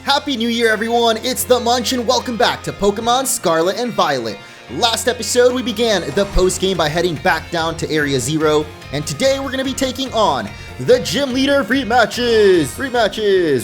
Happy New Year, everyone! It's the Munch, and welcome back to Pokemon Scarlet and Violet. Last episode, we began the post-game by heading back down to Area 0, and today we're going to be taking on the Gym Leader Rematches!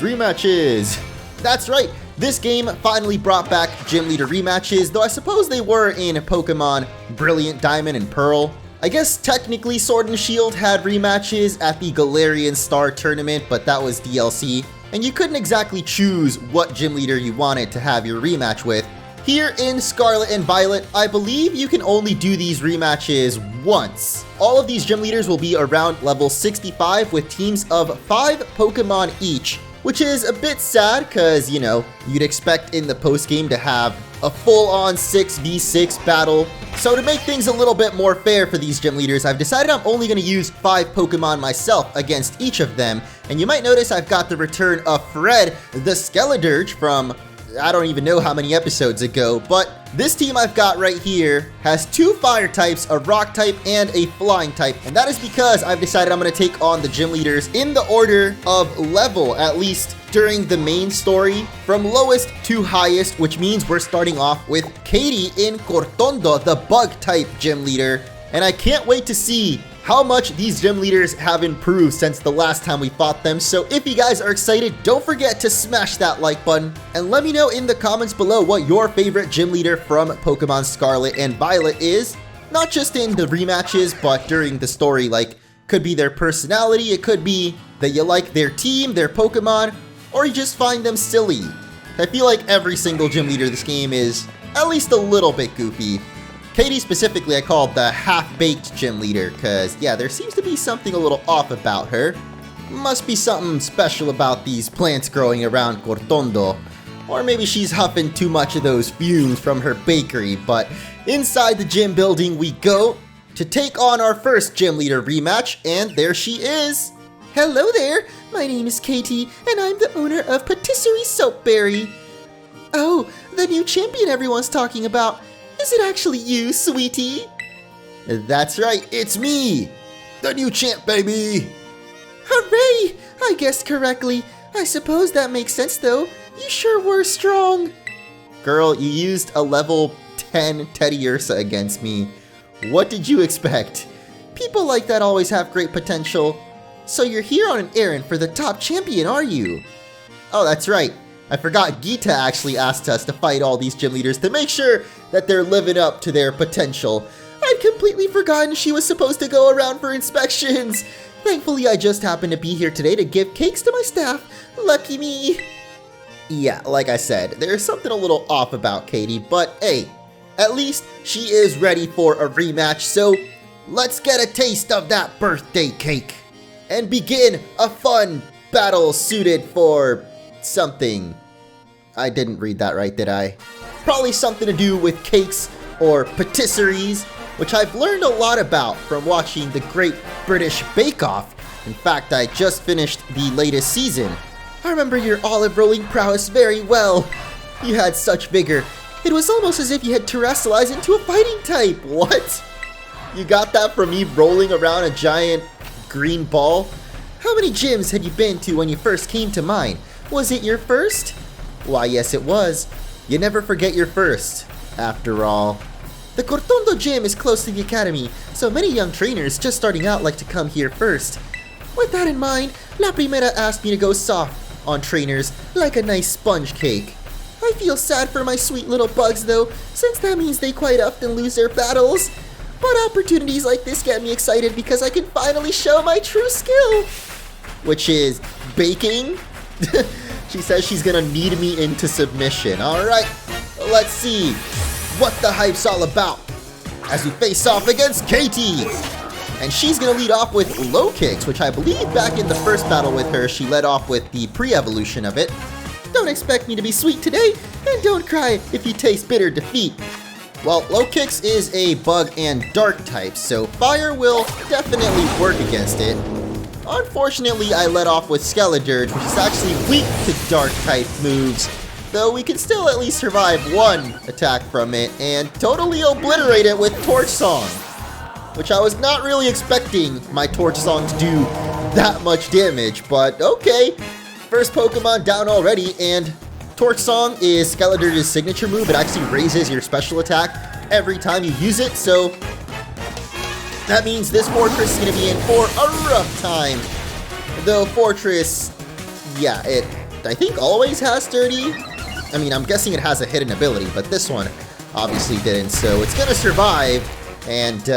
Rematches! That's right, this game finally brought back Gym Leader Rematches, though I suppose they were in Pokemon Brilliant Diamond and Pearl. I guess technically Sword and Shield had rematches at the Galarian Star Tournament, but that was DLC. And you couldn't exactly choose what gym leader you wanted to have your rematch with. Here in Scarlet and Violet, I believe you can only do these rematches once. All of these gym leaders will be around level 65 with teams of 5 Pokemon each, which is a bit sad because, you know, you'd expect in the post game to have a full-on 6v6 battle. So to make things a little bit more fair for these gym leaders, I've decided I'm only going to use 5 Pokemon myself against each of them. And you might notice I've got the return of Fred, the Skeledirge from I don't even know how many episodes ago, but this team I've got right here has 2 fire types, a rock type, and a flying type, and that is because I've decided I'm going to take on the gym leaders in the order of level, at least during the main story, from lowest to highest, which means we're starting off with Katy in Cortondo, the bug type gym leader, and I can't wait to see how much these gym leaders have improved since the last time we fought them. So if you guys are excited, don't forget to smash that like button and let me know in the comments below what your favorite gym leader from Pokemon Scarlet and Violet is. Not just in the rematches, but during the story. Like, could be their personality, it could be that you like their team, their Pokemon, or you just find them silly. I feel like every single gym leader this game is at least a little bit goofy. Katy specifically I called the half-baked gym leader, cause yeah, there seems to be something a little off about her. Must be something special about these plants growing around Cortondo. Or maybe she's huffing too much of those fumes from her bakery, but inside the gym building we go to take on our first gym leader rematch, and there she is! Hello there, my name is Katy, and I'm the owner of Patisserie Soapberry. Oh, the new champion everyone's talking about. Is it actually you, sweetie? That's right, it's me! The new champ, baby! Hooray! I guessed correctly. I suppose that makes sense, though. You sure were strong. Girl, you used a level 10 Teddiursa against me. What did you expect? People like that always have great potential. So you're here on an errand for the top champion, are you? Oh, that's right. I forgot Geeta actually asked us to fight all these gym leaders to make sure that they're living up to their potential. I'd completely forgotten she was supposed to go around for inspections. Thankfully, I just happened to be here today to give cakes to my staff. Lucky me. Yeah, like I said, there's something a little off about Katy, but hey, at least she is ready for a rematch, so let's get a taste of that birthday cake and begin a fun battle suited for something. I didn't read that right, did I? Probably something to do with cakes or patisseries, which I've learned a lot about from watching the Great British Bake Off. In fact, I just finished the latest season. I remember your olive rolling prowess very well. You had such vigor. It was almost as if you had terrestrialized into a fighting type. What? You got that from me rolling around a giant green ball? How many gyms had you been to when you first came to mine? Was it your first? Why, yes it was. You never forget your first, after all. The Cortondo gym is close to the academy, so many young trainers just starting out like to come here first. With that in mind, La Primera asked me to go soft on trainers like a nice sponge cake. I feel sad for my sweet little bugs though, since that means they quite often lose their battles. But opportunities like this get me excited because I can finally show my true skill. Which is baking? She says she's gonna knead me into submission. Alright, let's see what the hype's all about as we face off against Katy. And she's gonna lead off with low kicks, which I believe back in the first battle with her, she led off with the pre-evolution of it. Don't expect me to be sweet today, and don't cry if you taste bitter defeat. Well, low kicks is a bug and dark type, so fire will definitely work against it. Unfortunately, I led off with Skeledirge, which is actually weak to dark type moves, though we can still at least survive one attack from it and totally obliterate it with Torch Song, which I was not really expecting my Torch Song to do that much damage, but okay. First Pokemon down already, and Torch Song is Skeletor's signature move. It actually raises your special attack every time you use it, so that means this Fortress is going to be in for a rough time. Though Fortress, yeah, it, I think, always has sturdy. I mean, I'm guessing it has a hidden ability, but this one obviously didn't, so it's going to survive and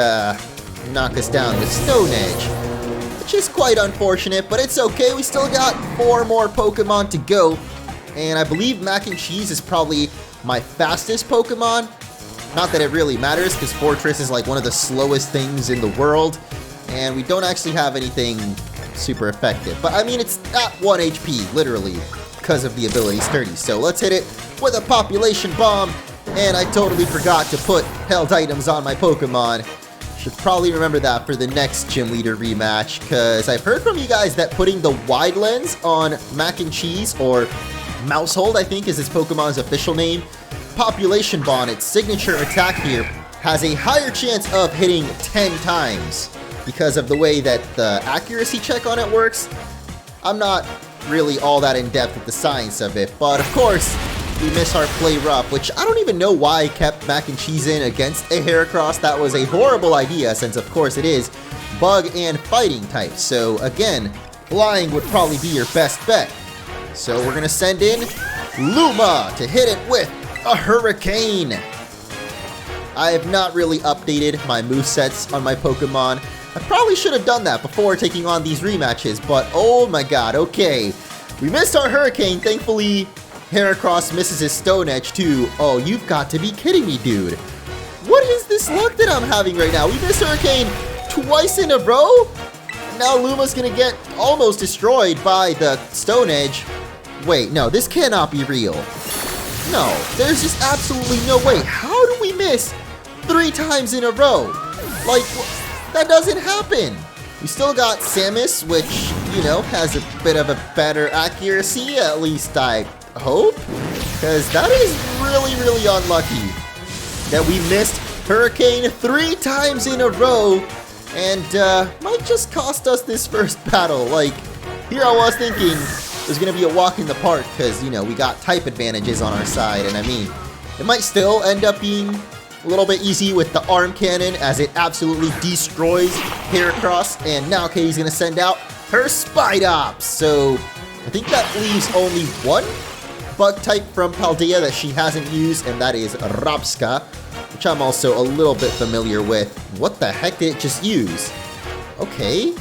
knock us down with Stone Edge, which is quite unfortunate, but it's okay. We still got 4 more Pokemon to go, and I believe Mac and Cheese is probably my fastest Pokemon. Not that it really matters, because Fortress is like one of the slowest things in the world, and we don't actually have anything super effective. But I mean, it's at 1 HP, literally, because of the ability Sturdy. So let's hit it with a Population Bomb, and I totally forgot to put held items on my Pokemon. Should probably remember that for the next Gym Leader rematch, because I've heard from you guys that putting the wide lens on Mac and Cheese, or Mousehold, I think is this Pokemon's official name, Population Bomb, its signature attack here, has a higher chance of hitting 10 times because of the way that the accuracy check on it works. I'm not really all that in depth with the science of it, but of course, we miss our play rough, which I don't even know why I kept Mac and Cheese in against a Heracross. That was a horrible idea, since of course it is bug and fighting type. So again, flying would probably be your best bet. So we're gonna send in Luma to hit it with a Hurricane. I have not really updated my movesets on my Pokemon. I probably should have done that before taking on these rematches, but oh my god, okay. We missed our Hurricane. Thankfully, Heracross misses his Stone Edge too. Oh, you've got to be kidding me, dude. What is this luck that I'm having right now? We missed Hurricane twice in a row? Now Luma's gonna get almost destroyed by the Stone Edge. Wait, no, this cannot be real. No, there's just absolutely no way. How do we miss 3 times in a row? Like, that doesn't happen. We still got Samus, which, you know, has a bit of a better accuracy, at least I hope. Because that is really, really unlucky that we missed Hurricane 3 times in a row, and might just cost us this first battle. Like, here I was thinking it was going to be a walk in the park because, you know, we got type advantages on our side, and I mean, it might still end up being a little bit easy with the Arm Cannon as it absolutely destroys Heracross, and now Katie's going to send out her Spidops. So I think that leaves only one bug type from Paldea that she hasn't used, and that is Rabska, which I'm also a little bit familiar with. What the heck did it just use? Okay,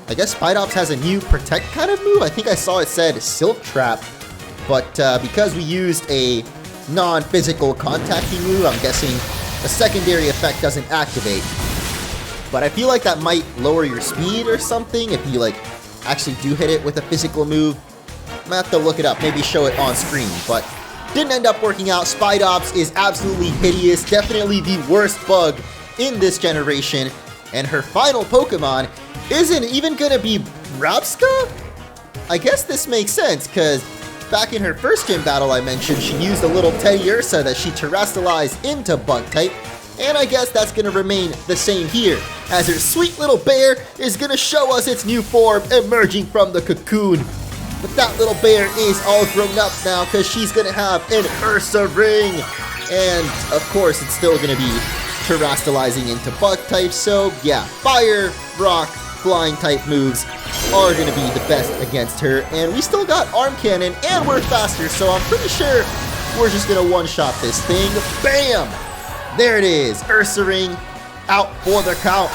I guess Spidops has a new Protect kind of move. I think I saw it said Silk Trap, but because we used a non-physical contacting move, I'm guessing the secondary effect doesn't activate. But I feel like that might lower your speed or something if you like actually do hit it with a physical move. I'm gonna have to look it up, maybe show it on screen, but didn't end up working out. Spidops is absolutely hideous, definitely the worst bug in this generation, and her final Pokemon isn't even gonna be Rabska? I guess this makes sense, because back in her first gym battle I mentioned, she used a little Teddy Ursa that she terrestrialized into bug type, and I guess that's gonna remain the same here, as her sweet little bear is gonna show us its new form emerging from the cocoon. But that little bear is all grown up now because she's gonna have an Ursa ring, and of course it's still gonna be terrestrializing into bug type. So yeah, fire, rock, flying type moves are gonna be the best against her, and we still got Arm Cannon and we're faster, so I'm pretty sure we're just gonna one-shot this thing. Bam! There it is, Ursa ring out for the count,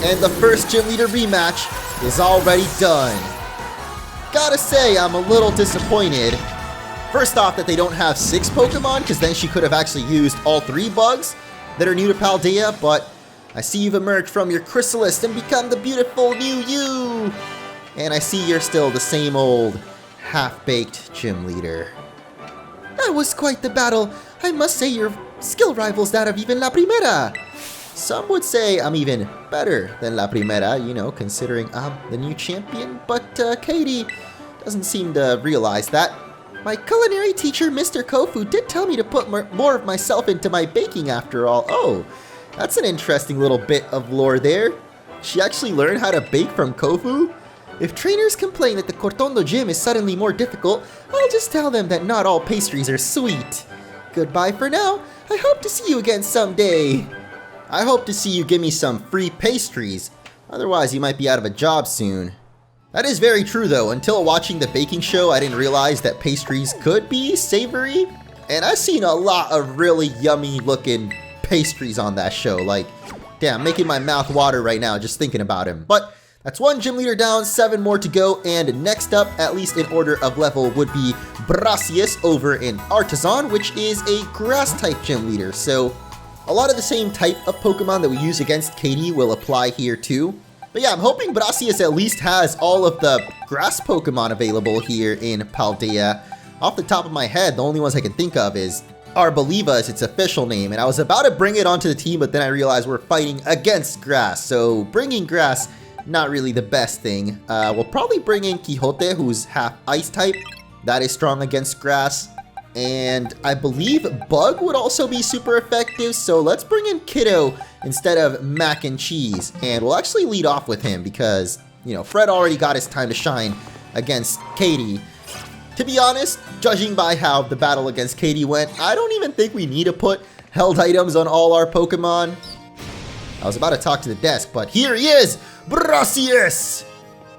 and the first Gym Leader rematch is already done. Gotta say, I'm a little disappointed. First off, that they don't have 6 Pokemon, because then she could have actually used all 3 bugs that are new to Paldea, but I see you've emerged from your chrysalis and become the beautiful new you! And I see you're still the same old, half-baked Gym Leader. That was quite the battle. I must say your skill rivals that of even La Primera. Some would say I'm even better than La Primera, you know, considering I'm the new champion, but Katy doesn't seem to realize that. My culinary teacher, Mr. Kofu, did tell me to put more of myself into my baking after all. Oh, that's an interesting little bit of lore there. She actually learned how to bake from Kofu? If trainers complain that the Cortondo gym is suddenly more difficult, I'll just tell them that not all pastries are sweet. Goodbye for now. I hope to see you again someday. I hope to see you give me some free pastries. Otherwise, you might be out of a job soon. That is very true though. Until watching the baking show, I didn't realize that pastries could be savory. And I've seen a lot of really yummy looking pastries on that show. Like, damn, making my mouth water right now just thinking about him. But that's one gym leader down, 7 more to go. And next up, at least in order of level, would be Brassius over in Artisan, which is a grass type gym leader. So a lot of the same type of Pokemon that we use against Katy will apply here too. But yeah, I'm hoping Brassius at least has all of the grass Pokemon available here in Paldea. Off the top of my head, the only ones I can think of is Arboliva is its official name, and I was about to bring it onto the team, but then I realized we're fighting against grass, so bringing grass, not really the best thing. We'll probably bring in Quixote, who's half ice type. That is strong against grass. And I believe Bug would also be super effective, so let's bring in Kiddo instead of Mac and Cheese. And we'll actually lead off with him because, you know, Fred already got his time to shine against Katy. To be honest, judging by how the battle against Katy went, I don't even think we need to put held items on all our Pokemon. I was about to talk to the desk, but here he is! Brassius!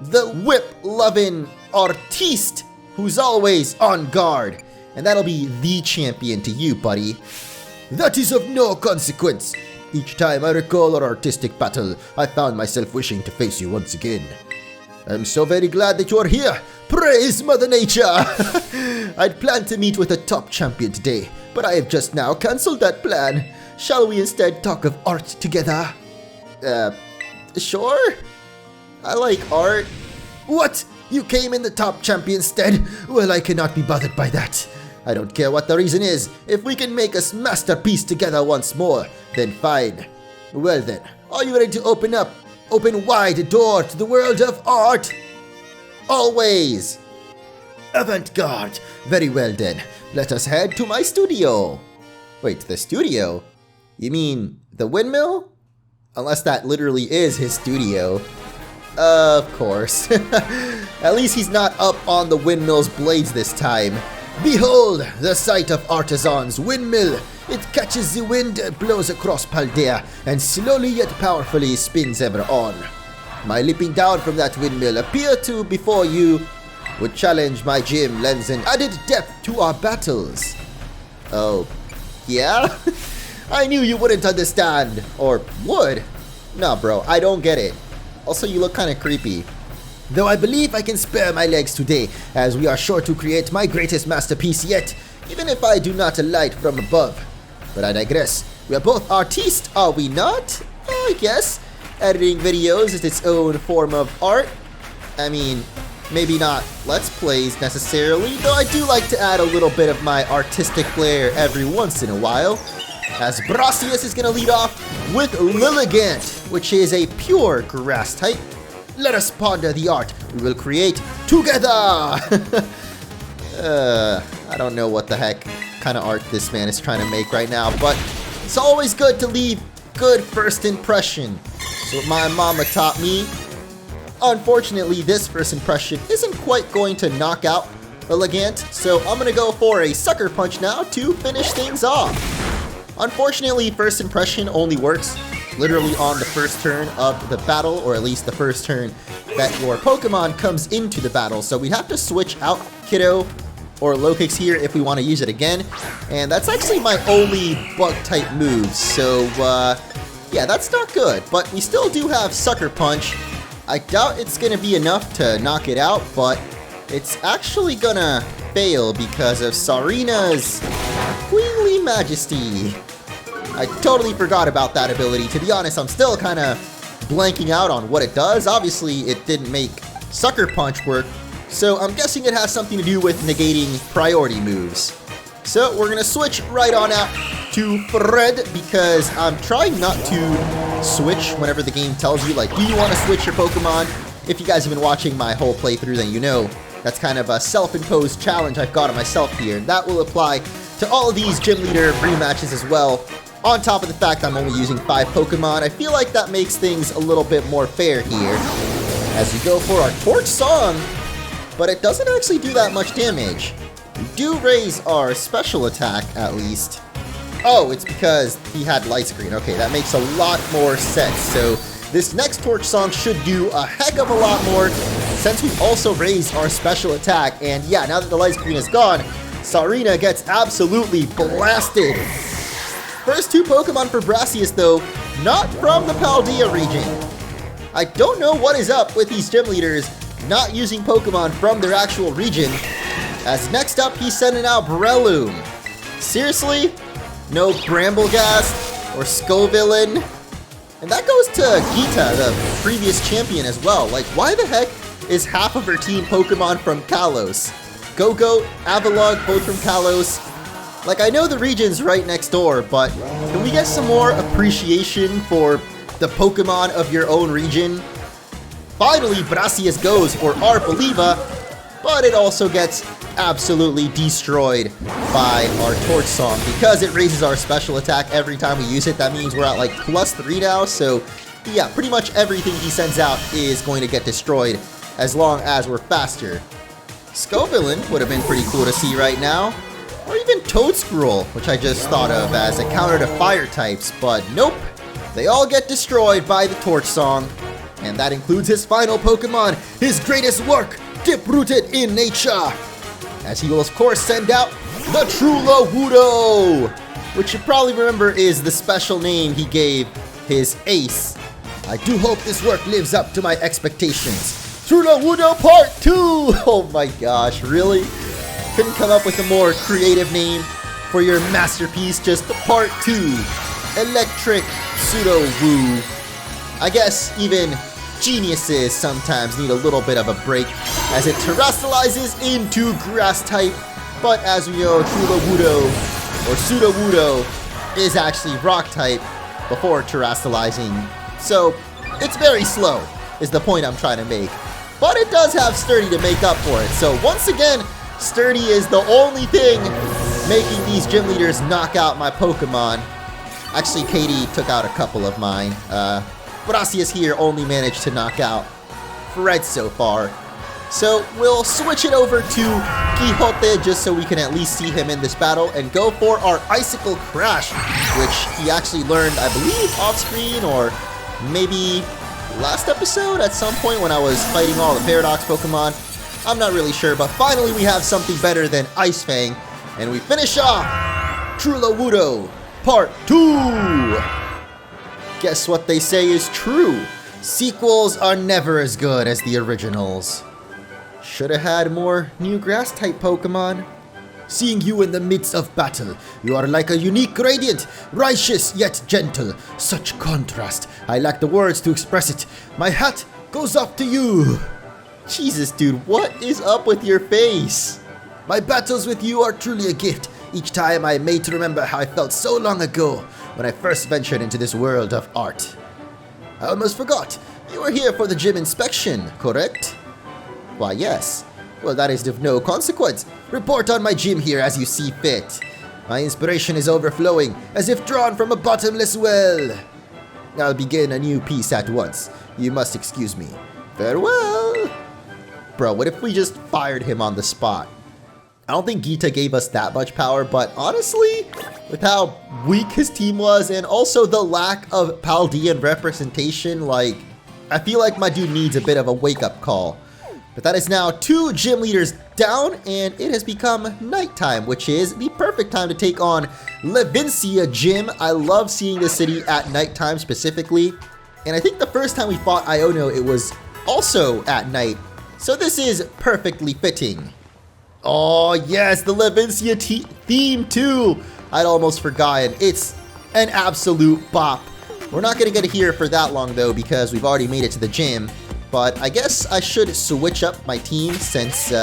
The whip-loving artiste who's always on guard. And that'll be the champion to you, buddy. That is of no consequence. Each time I recall our artistic battle, I found myself wishing to face you once again. I'm so very glad that you're here. Praise Mother Nature! I'd planned to meet with a top champion today, but I have just now cancelled that plan. Shall we instead talk of art together? Sure? I like art. What? You came in the top champion's stead? Well, I cannot be bothered by that. I don't care what the reason is. If we can make us masterpiece together once more, then fine. Well then, are you ready to open wide the door to the world of art? Always. Avant-garde. Very well then. Let us head to my studio. Wait, the studio? You mean the windmill? Unless that literally is his studio. Of course. At least he's not up on the windmill's blades this time. Behold, the sight of Artisan's windmill. It catches the wind, blows across Paldea, and slowly yet powerfully spins ever on. My leaping down from that windmill appear to before you would challenge my gym, lends an added depth to our battles. Oh, yeah? I knew you wouldn't understand. Or would. Nah, bro, I don't get it. Also, you look kind of creepy. Though I believe I can spare my legs today, as we are sure to create my greatest masterpiece yet, even if I do not alight from above. But I digress. We are both artistes, are we not? I guess. Editing videos is its own form of art. I mean, maybe not Let's Plays necessarily, though I do like to add a little bit of my artistic flair every once in a while. As Brassius is going to lead off with Lilligant, which is a pure grass type. Let us ponder the art we will create together! I don't know what the heck kind of art this man is trying to make right now, but it's always good to leave good first impression. So what my mama taught me. Unfortunately, this first impression isn't quite going to knock out Lilligant, so I'm going to go for a Sucker Punch now to finish things off. Unfortunately, first impression only works literally on the first turn of the battle, or at least the first turn that your Pokemon comes into the battle. So we'd have to switch out Kiddo or Lokix here if we want to use it again. And that's actually my only bug type move. So yeah, that's not good. But we still do have Sucker Punch. I doubt it's going to be enough to knock it out, but it's actually gonna fail because of Sarina's Queenly Majesty. I totally forgot about that ability. To be honest, I'm still kind of blanking out on what it does. Obviously, it didn't make Sucker Punch work, so I'm guessing it has something to do with negating priority moves. So we're gonna switch right on out to Fred because I'm trying not to switch whenever the game tells you, like, do you want to switch your Pokemon? If you guys have been watching my whole playthrough, then you know that's kind of a self-imposed challenge I've got on myself here. And that will apply to all of these Gym Leader rematches as well. On top of the fact I'm only using 5 Pokemon, I feel like that makes things a little bit more fair here. as we go for our Torch Song, but it doesn't actually do that much damage. We do raise our special attack, at least. Oh, it's because he had Light Screen. Okay, that makes a lot more sense. So this next Torch Song should do a heck of a lot more since we've also raised our special attack. And yeah, now that the Light Screen is gone, Sareena gets absolutely blasted. First 2 Pokemon for Brassius, though, not from the Paldea region. I don't know what is up with these gym leaders not using Pokemon from their actual region, as next up he's sending out Breloom. Seriously? No Bramblegast or Scovillain? And that goes to Geeta, the previous champion as well. Like, why the heck is half of her team Pokemon from Kalos? Go-Goat, Avalugg, both from Kalos. Like, I know the region's right next door, but can we get some more appreciation for the Pokemon of your own region? Finally, Brassius goes for Arpaliva, but it also gets absolutely destroyed by our Torch Song because it raises our special attack every time we use it. That means we're at like +3 now, so yeah, pretty much everything he sends out is going to get destroyed as long as we're faster. Scovillain would have been pretty cool to see right now. Or even Toadscruel, which I just thought of as a counter to fire types, but nope. They all get destroyed by the Torch Song. And that includes his final Pokemon, his greatest work, Deep-Rooted in Nature. As he will of course send out the Trulawudo, which you probably remember is the special name he gave his ace. I do hope this work lives up to my expectations. Trulawudo Part 2! Oh my gosh, really? Couldn't come up with a more creative name for your masterpiece, just the Part 2. Electric Pseudo-Woo. I guess even geniuses sometimes need a little bit of a break as it terrestrializes into grass type, but as we know, Trulawudo or Pseudo-Wudo is actually rock type before terrestrializing. So it's very slow is the point I'm trying to make. But it does have Sturdy to make up for it. So once again, Sturdy is the only thing making these gym leaders knock out my Pokemon. Actually, Katy took out a couple of mine. Brassius here only managed to knock out Fred so far. So we'll switch it over to Quixote just so we can at least see him in this battle and go for our Icicle Crash, which he actually learned, I believe, off screen or maybe last episode at some point when I was fighting all the Paradox Pokemon. I'm not really sure, but finally we have something better than Ice Fang, and we finish off Trulawudo Part 2! Guess what they say is true. Sequels are never as good as the originals. Should have had more new grass-type Pokemon. Seeing you in the midst of battle, you are like a unique gradient, righteous yet gentle. Such contrast, I lack the words to express it. My hat goes off to you. Jesus, dude, what is up with your face? My battles with you are truly a gift. Each time I am made to remember how I felt so long ago when I first ventured into this world of art. I almost forgot. You were here for the gym inspection, correct? Why, yes. Well, that is of no consequence. Report on my gym here as you see fit. My inspiration is overflowing, as if drawn from a bottomless well. I'll begin a new piece at once. You must excuse me. Farewell. Bro, what if we just fired him on the spot? I don't think Geeta gave us that much power, but honestly, with how weak his team was and also the lack of Paldean representation, like, I feel like my dude needs a bit of a wake-up call. But that is now 2 gym leaders down, and it has become nighttime, which is the perfect time to take on Levincia Gym. I love seeing the city at nighttime specifically, and I think the first time we fought Iono, it was also at night, so this is perfectly fitting. Oh yes, the Levincia theme too! I'd almost forgotten. It's an absolute bop. We're not gonna get here for that long though, because we've already made it to the gym. But I guess I should switch up my team since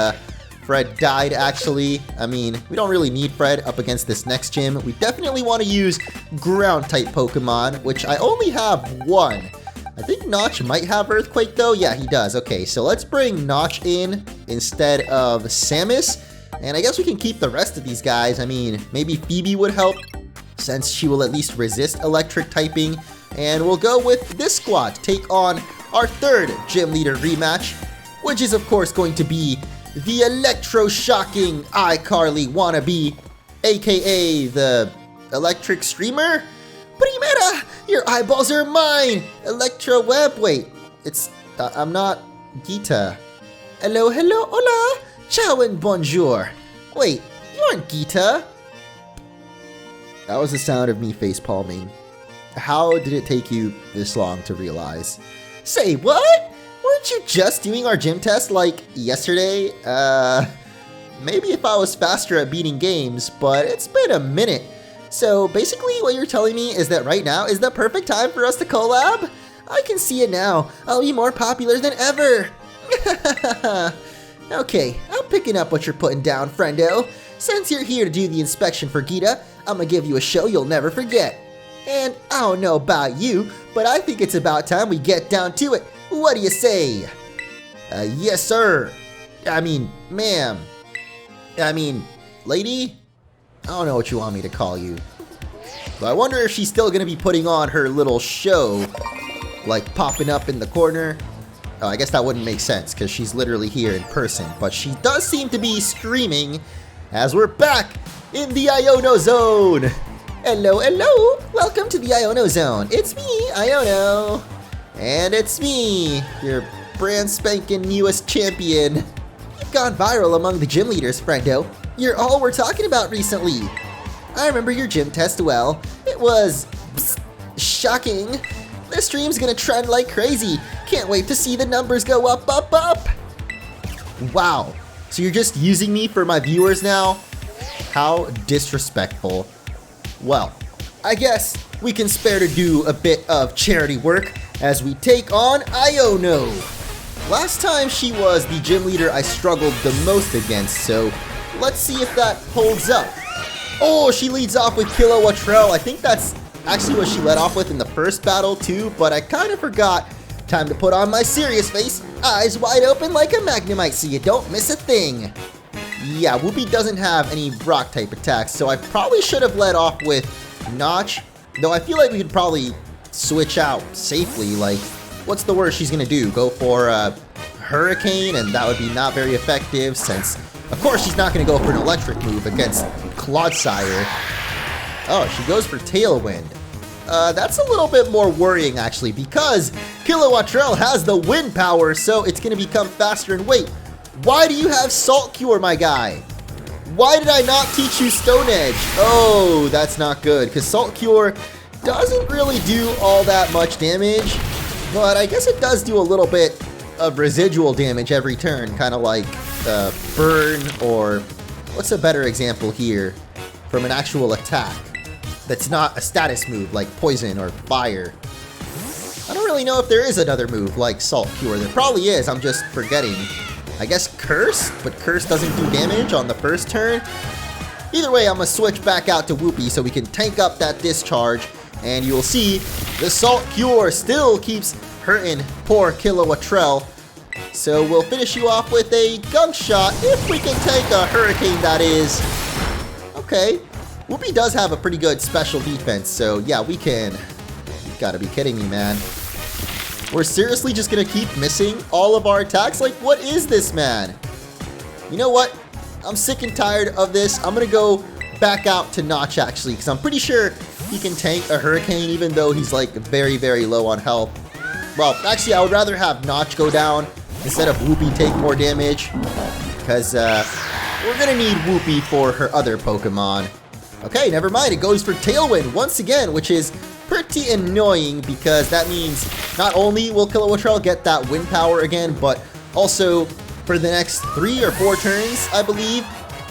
Fred died, actually. I mean, we don't really need Fred up against this next gym. We definitely want to use ground-type Pokemon, which I only have 1. I think Notch might have Earthquake, though. Yeah, he does. Okay, so let's bring Notch in instead of Samus. And I guess we can keep the rest of these guys. I mean, maybe Phoebe would help, since she will at least resist electric typing. And we'll go with this squad to take on our third gym leader rematch, which is of course going to be the electro-shocking iCarly wannabe, aka the electric streamer. Primera, your eyeballs are mine! Electro web, wait, I'm not Geeta. Hello, hola, ciao and bonjour. Wait, you aren't Geeta. That was the sound of me face-palming. How did it take you this long to realize? Say what? Weren't you just doing our gym test like yesterday? Maybe if I was faster at beating games, but it's been a minute. So basically what you're telling me is that right now is the perfect time for us to collab? I can see it now. I'll be more popular than ever. Okay, I'm picking up what you're putting down, friendo. Since you're here to do the inspection for Geeta, I'm gonna give you a show you'll never forget. And I don't know about you, but I think it's about time we get down to it. What do you say? Yes, sir. I mean, ma'am. I mean, lady? I don't know what you want me to call you. But I wonder if she's still gonna be putting on her little show, like popping up in the corner. Oh, I guess that wouldn't make sense because she's literally here in person, but she does seem to be streaming as we're back in the Iono zone. Hello, hello, welcome to the Iono zone. It's me, Iono. And it's me, your brand spanking newest champion. You've gone viral among the gym leaders, friendo. You're all we're talking about recently. I remember your gym test well. It was shocking. This stream's gonna trend like crazy. Can't wait to see the numbers go up, up, up. Wow, so you're just using me for my viewers now? How disrespectful. Well, I guess we can spare to do a bit of charity work as we take on Iono. Last time she was the gym leader I struggled the most against, so let's see if that holds up. Oh, she leads off with Kilowattrell. I think that's actually what she led off with in the first battle too, but I kind of forgot. Time to put on my serious face, eyes wide open like a Magnemite so you don't miss a thing. Yeah, Whoopi doesn't have any rock type attacks, so I probably should have led off with Notch, though I feel like we could probably switch out safely. Like, what's the worst she's gonna do? Go for Hurricane, and that would be not very effective since, of course, she's not gonna go for an electric move against Clodsire. Oh, she goes for Tailwind. That's a little bit more worrying actually because Kilowattrell has the wind power, so it's gonna become faster. And wait, why do you have Salt Cure, my guy? Why did I not teach you Stone Edge? Oh, that's not good because Salt Cure doesn't really do all that much damage, but I guess it does do a little bit of residual damage every turn, kind of like Burn, or what's a better example here from an actual attack that's not a status move like Poison or Fire. I don't really know if there is another move like Salt Cure. There probably is, I'm just forgetting. I guess Curse, but Curse doesn't do damage on the first turn. Either way, I'm gonna switch back out to Whoopi so we can tank up that discharge, and you'll see the Salt Cure still keeps hurting poor Kilowattrell. So we'll finish you off with a Gunk Shot if we can take a Hurricane, that is. Okay. Whoopi does have a pretty good special defense, so yeah, we can. You gotta be kidding me, man. We're seriously just gonna keep missing all of our attacks? Like, what is this, man? You know what? I'm sick and tired of this. I'm gonna go back out to Notch, actually, because I'm pretty sure he can tank a Hurricane, even though he's, like, very, very low on health. Well, actually, I would rather have Notch go down instead of Whoopi take more damage, because we're gonna need Whoopi for her other Pokemon. Okay, never mind. It goes for Tailwind once again, which is pretty annoying because that means not only will Kilowattrell get that wind power again, but also for the next 3 or 4 turns, I believe,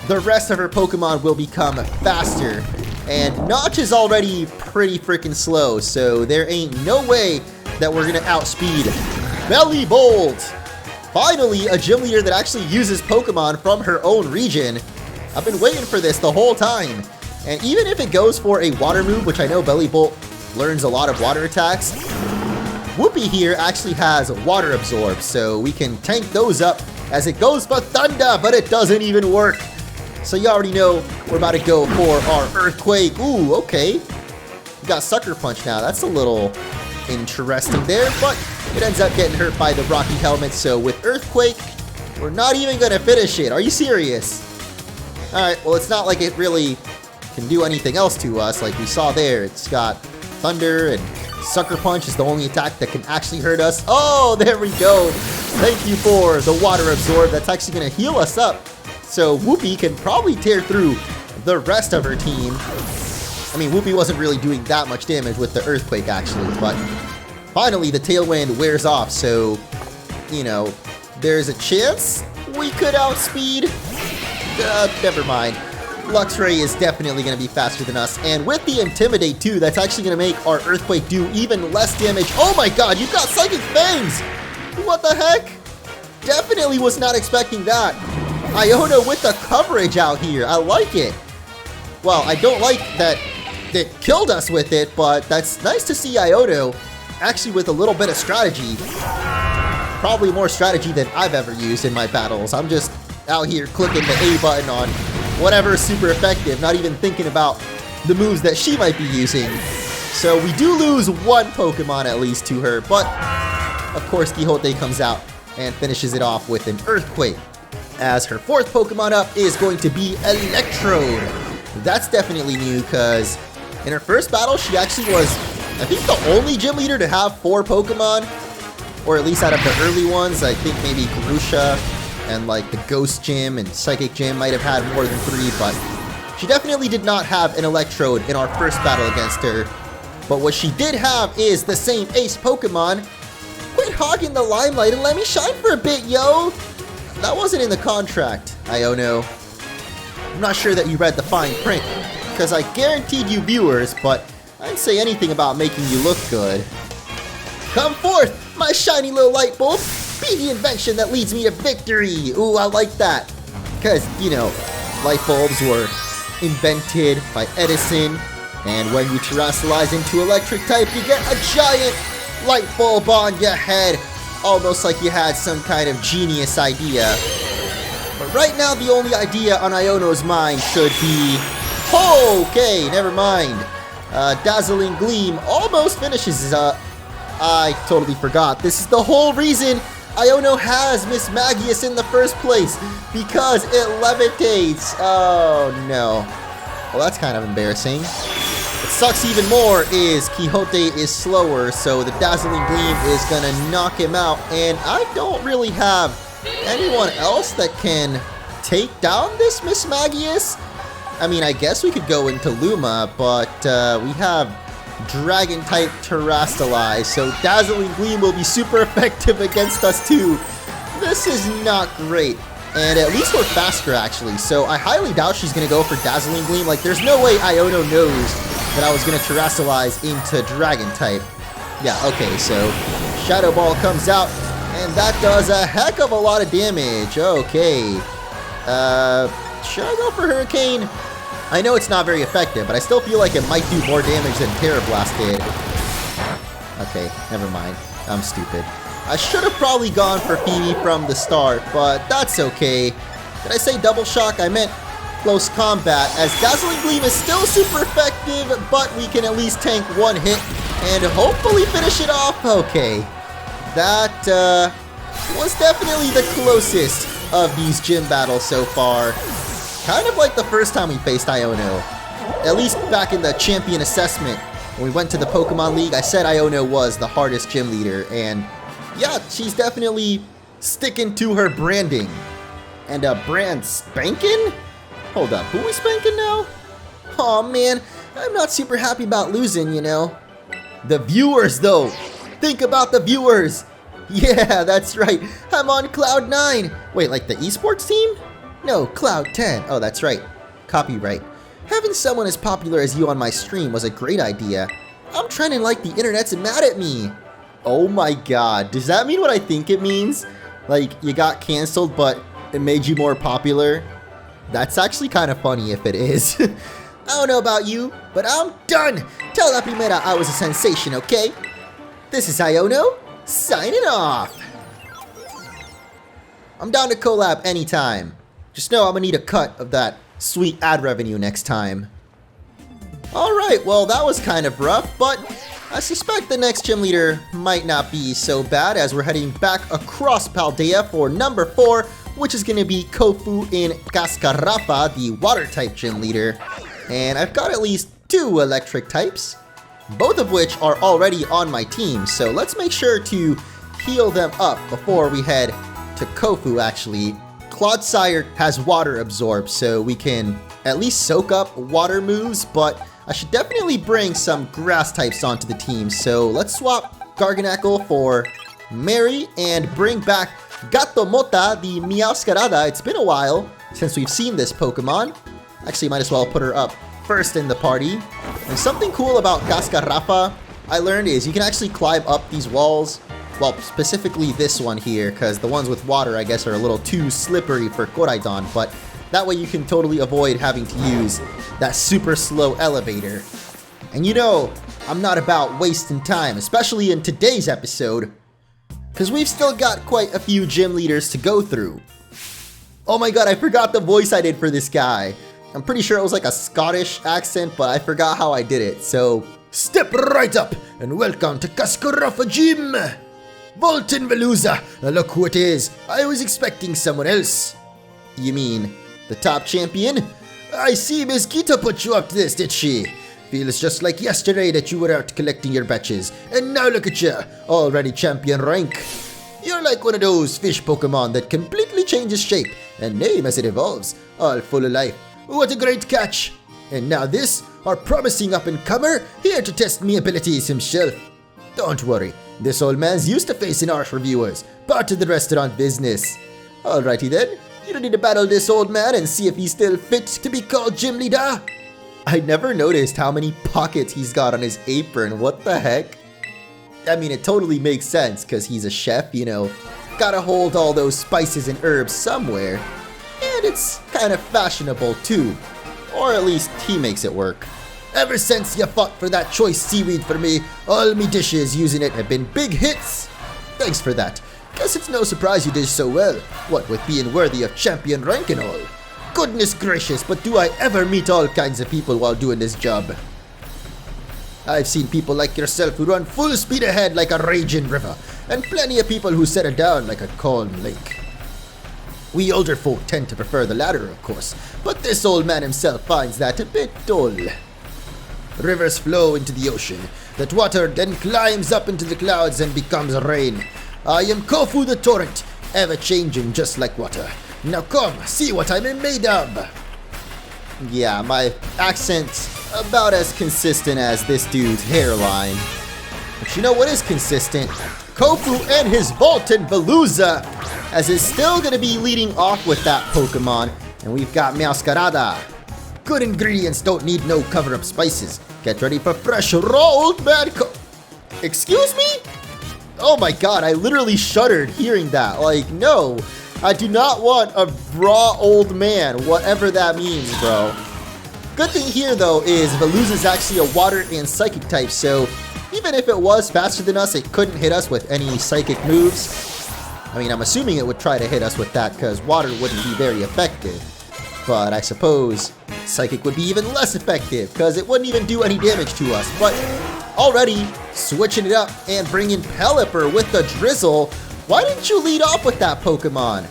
the rest of her Pokemon will become faster. And Notch is already pretty freaking slow, so there ain't no way that we're gonna outspeed Belly Bolt. Finally, a gym leader that actually uses Pokemon from her own region. I've been waiting for this the whole time. And even if it goes for a water move, which I know Belly Bolt learns a lot of water attacks, Whoopi here actually has Water Absorb, so we can tank those up as it goes for Thunder, but it doesn't even work. So you already know we're about to go for our Earthquake. Ooh, okay. We got Sucker Punch now. That's a little interesting there, but It ends up getting hurt by the rocky helmet, so with Earthquake, we're not even gonna finish it. Are you serious? Alright, well it's not like it really can do anything else to us like we saw there. It's got Thunder and Sucker Punch is the only attack that can actually hurt us. Oh, there we go. Thank you for the Water Absorb. That's actually gonna heal us up. So Whoopi can probably tear through the rest of her team. I mean, Whoopi wasn't really doing that much damage with the Earthquake actually, but finally the Tailwind wears off, so, you know, there's a chance we could outspeed. Never mind. Luxray is definitely going to be faster than us, and with the Intimidate too, that's actually going to make our Earthquake do even less damage. Oh my god, you've got Psychic Fangs! What the heck? Definitely was not expecting that. Iono with the coverage out here. I like it. Well, I don't like that it killed us with it, but that's nice to see Iono actually with a little bit of strategy. Probably more strategy than I've ever used in my battles. I'm just out here clicking the A button on whatever is super effective, not even thinking about the moves that she might be using. So we do lose one Pokemon at least to her, but of course Quixote comes out and finishes it off with an Earthquake. As her fourth Pokemon up is going to be Electrode. That's definitely new because in her first battle she actually was, I think, the only gym leader to have 4 Pokemon, or at least out of the early ones. I think maybe Grusha and like the Ghost Gym and Psychic Gym might have had more than 3, but she definitely did not have an Electrode in our first battle against her. But what she did have is the same ace Pokemon. Quit hogging the limelight and let me shine for a bit, yo! That wasn't in the contract, Iono. I'm not sure that you read the fine print, because I guaranteed you viewers, but I didn't say anything about making you look good. Come forth, my shiny little light bulb! Be the invention that leads me to victory! Ooh, I like that. Because, you know, light bulbs were invented by Edison, and when you terrestrialize into electric type, you get a giant light bulb on your head. Almost like you had some kind of genius idea. But right now, the only idea on Iono's mind should be... Oh, okay, never mind. Dazzling Gleam almost finishes up. I totally forgot. This is the whole reason Iono has Miss Magius in the first place, because it levitates. Oh no. Well, that's kind of embarrassing. What sucks even more is Quixote is slower, so the Dazzling Gleam is gonna knock him out, and I don't really have anyone else that can take down this Miss Magius. I mean, I guess we could go into Luma, but we have Dragon type Terrastalize, so Dazzling Gleam will be super effective against us too. This is not great, and at least we're faster actually, so I highly doubt she's gonna go for Dazzling Gleam. Like, there's no way Iono knows that I was gonna Terrastalize into Dragon type. Yeah, okay, so Shadow Ball comes out, and that does a heck of a lot of damage. Okay, should I go for Hurricane? I know it's not very effective, but I still feel like it might do more damage than Terra Blast did. Okay, never mind. I'm stupid. I should have probably gone for Phoebe from the start, but that's okay. Did I say Double Shock? I meant Close Combat, as Dazzling Gleam is still super effective, but we can at least tank one hit and hopefully finish it off. Okay, that was definitely the closest of these gym battles so far. Kind of like the first time we faced Iono. At least back in the champion assessment, when we went to the Pokemon League, I said Iono was the hardest gym leader, and yeah, she's definitely sticking to her branding. And brand spanking? Hold up, who we spanking now? Aw man, I'm not super happy about losing, you know. The viewers though, think about the viewers. Yeah, that's right, I'm on Cloud 9. Wait, like the esports team? No, Cloud 10. Oh, that's right. Copyright. Having someone as popular as you on my stream was a great idea. I'm trending like the internet's mad at me. Oh my god. Does that mean what I think it means? Like, you got canceled, but it made you more popular? That's actually kind of funny if it is. I don't know about you, but I'm done. Tell La Primera I was a sensation, okay? This is Iono, signing off. I'm down to collab anytime. Just know I'm gonna need a cut of that sweet ad revenue next time. Alright, well that was kind of rough, but I suspect the next gym leader might not be so bad as we're heading back across Paldea for number 4, which is going to be Kofu in Cascarrafa, the water type gym leader. And I've got at least 2 electric types, both of which are already on my team, so let's make sure to heal them up before we head to Kofu actually. Clodsire has water absorb, so we can at least soak up water moves, but I should definitely bring some grass types onto the team. So let's swap Garganacl for Mary and bring back Gato Mota, the Meowscarada. It's been a while since we've seen this Pokemon. Actually, might as well put her up first in the party. And something cool about Cascarrafa I learned is you can actually climb up these walls. Well, specifically this one here, because the ones with water, I guess, are a little too slippery for Koraidon, but that way you can totally avoid having to use that super slow elevator. And you know, I'm not about wasting time, especially in today's episode, because we've still got quite a few gym leaders to go through. Oh my god, I forgot the voice I did for this guy. I'm pretty sure it was like a Scottish accent, but I forgot how I did it, so... Step right up, and welcome to Cascarrafa Gym! Volton Veluza, look who it is. I was expecting someone else. You mean the top champion? I see Miss Geeta put you up to this, did she? Feels just like yesterday that you were out collecting your batches, and now look at you, already champion rank. You're like one of those fish Pokemon that completely changes shape and name as it evolves, all full of life. What a great catch! And now this, our promising up-and-comer, here to test me abilities himself. Don't worry, this old man's used to facing harsh reviewers, part of the restaurant business. Alrighty then, you don't need to battle this old man and see if he's still fit to be called gym leader. I never noticed how many pockets he's got on his apron, what the heck? I mean, it totally makes sense, because he's a chef, you know. Gotta hold all those spices and herbs somewhere. And it's kind of fashionable too. Or at least he makes it work. Ever since you fought for that choice seaweed for me, all me dishes using it have been big hits. Thanks for that. Guess it's no surprise you did so well, what with being worthy of champion rank and all. Goodness gracious, but do I ever meet all kinds of people while doing this job. I've seen people like yourself who run full speed ahead like a raging river, and plenty of people who settle down like a calm lake. We older folk tend to prefer the latter, of course, but this old man himself finds that a bit dull. Rivers flow into the ocean. That water then climbs up into the clouds and becomes rain. I am Kofu the torrent, ever-changing just like water. Now come, see what I'm made of. Yeah, my accent's about as consistent as this dude's hairline. But you know what is consistent? Kofu and his Volton Veluza, as is still going to be leading off with that Pokemon. And we've got Meowscarada. Good ingredients don't need no cover-up spices. Get ready for fresh rolled bad Excuse me? Oh my god, I literally shuddered hearing that. Like, no. I do not want a raw old man, whatever that means, bro. Good thing here, though, is Veluza's actually a water and psychic type, so even if it was faster than us, it couldn't hit us with any psychic moves. I mean, I'm assuming it would try to hit us with that because water wouldn't be very effective. But I suppose Psychic would be even less effective because it wouldn't even do any damage to us. But already switching it up and bringing Pelipper with the Drizzle. Why didn't you lead off with that Pokemon?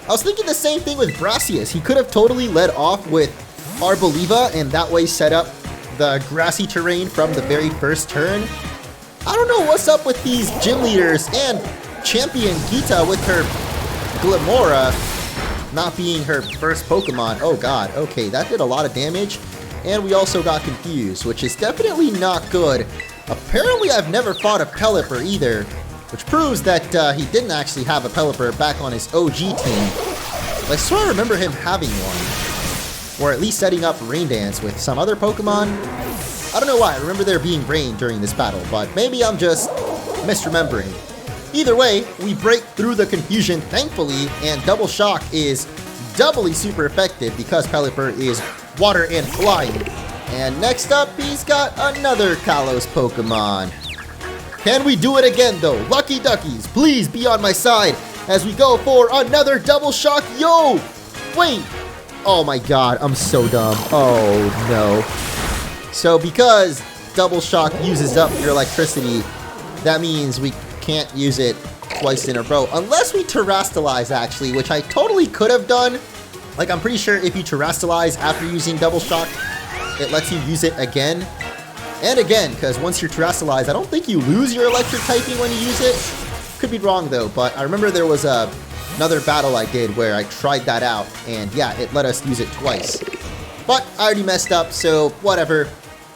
I was thinking the same thing with Brassius. He could have totally led off with Arboliva and that way set up the grassy terrain from the very first turn. I don't know what's up with these gym leaders and Champion Geeta with her Glamora not being her first Pokemon. Oh god, okay, that did a lot of damage. And we also got confused, which is definitely not good. Apparently I've never fought a Pelipper either, which proves that he didn't actually have a Pelipper back on his OG team. I swear I remember him having one. Or at least setting up Rain Dance with some other Pokemon. I don't know why, I remember there being rain during this battle, but maybe I'm just misremembering. Either way, we break through the confusion, thankfully, and Double Shock is doubly super effective because Pelipper is water and flying. And next up, he's got another Kalos Pokemon. Can we do it again, though? Lucky Duckies, please be on my side as we go for another Double Shock. Yo! Wait! Oh my god, I'm so dumb. Oh no. So because Double Shock uses up your electricity, that means we can't use it twice in a row. Unless we Terrastalize, actually, which I totally could have done. Like, I'm pretty sure if you Terrastalize after using Double Shock, it lets you use it again and again, because once you're Terrastalized, I don't think you lose your electric typing when you use it. Could be wrong though, but I remember there was another battle I did where I tried that out, and yeah, it let us use it twice. But I already messed up, so whatever.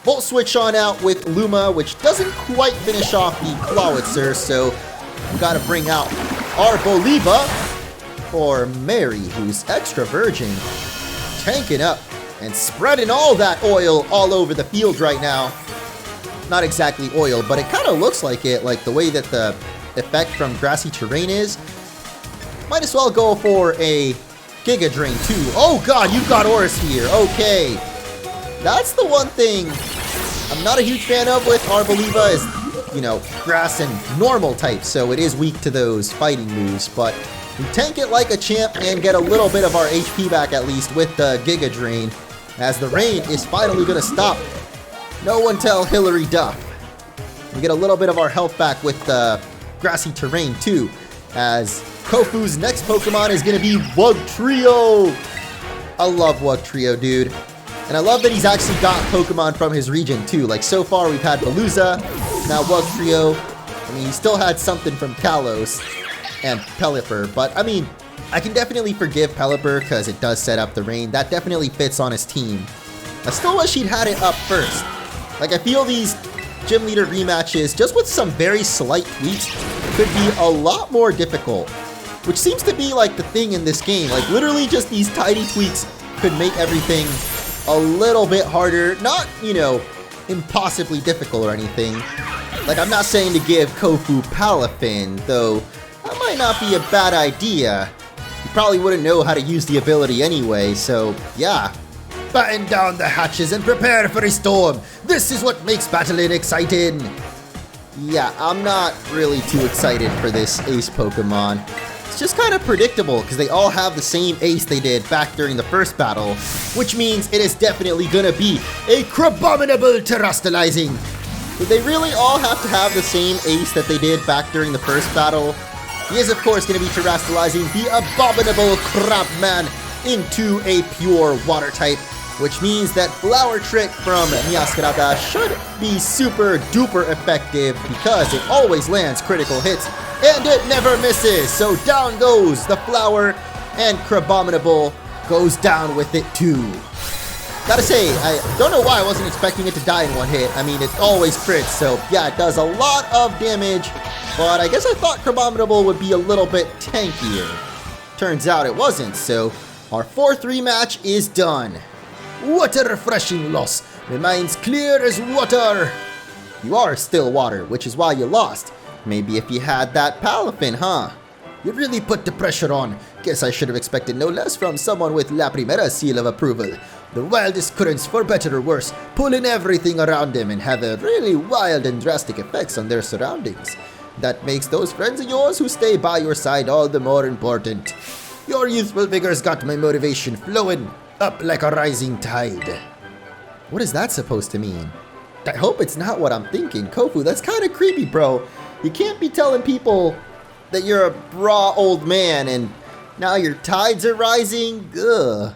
Volt Switch on out with Luma, which doesn't quite finish off the Clawitzer, so we gotta bring out Arboliva for Mary, who's extra virgin, tanking up and spreading all that oil all over the field right now. Not exactly oil, but it kind of looks like it, like the way that the effect from grassy terrain is. Might as well go for a Giga Drain too. Oh god, you've got Oris here. Okay. That's the one thing I'm not a huge fan of with Arboliva is, you know, grass and normal types, so it is weak to those fighting moves, but we tank it like a champ and get a little bit of our HP back at least with the Giga Drain, as the rain is finally going to stop. No one tell Hillary Duff. We get a little bit of our health back with the grassy terrain too, as Kofu's next Pokemon is going to be Wugtrio. I love Wugtrio, dude. And I love that he's actually got Pokemon from his region too. Like, so far we've had Veluza, now Wugtrio. I mean, he still had something from Kalos and Pelipper, but I mean, I can definitely forgive Pelipper because it does set up the rain. That definitely fits on his team. I still wish he'd had it up first. Like, I feel these Gym Leader rematches, just with some very slight tweaks, could be a lot more difficult. Which seems to be like the thing in this game. Like, literally just these tiny tweaks could make everything a little bit harder. Not, you know, impossibly difficult or anything. Like, I'm not saying to give Kofu Palafin, though that might not be a bad idea. You probably wouldn't know how to use the ability anyway, so yeah. Batten down the hatches and prepare for a storm. This is what makes battling exciting. Yeah, I'm not really too excited for this Ace Pokemon. It's just kind of predictable because they all have the same Ace they did back during the first battle, which means it is definitely gonna be a Crabominable Terrastalizing. Did they really all have to have the same Ace that they did back during the first battle? He is, of course, going to be Terrastalizing the Abominable Crabman into a pure water type, which means that Flower Trick from Miascarada should be super duper effective because it always lands critical hits and it never misses. So down goes the Flower, and Crabominable goes down with it too. Gotta say, I don't know why I wasn't expecting it to die in one hit. I mean, it always crits, so yeah, it does a lot of damage, but I guess I thought Crabominable would be a little bit tankier. Turns out it wasn't, so our 4th rematch is done. What a refreshing loss. The mind's clear as water. You are still water, which is why you lost. Maybe if you had that Palafin, huh? You really put the pressure on. Guess I should have expected no less from someone with La Primera seal of approval. The wildest currents, for better or worse, pull in everything around them and have a really wild and drastic effects on their surroundings. That makes those friends of yours who stay by your side all the more important. Your youthful vigor's got my motivation flowing up like a rising tide. What is that supposed to mean? I hope it's not what I'm thinking. Kofu, that's kind of creepy, bro. You can't be telling people that you're a raw old man and now your tides are rising. Ugh.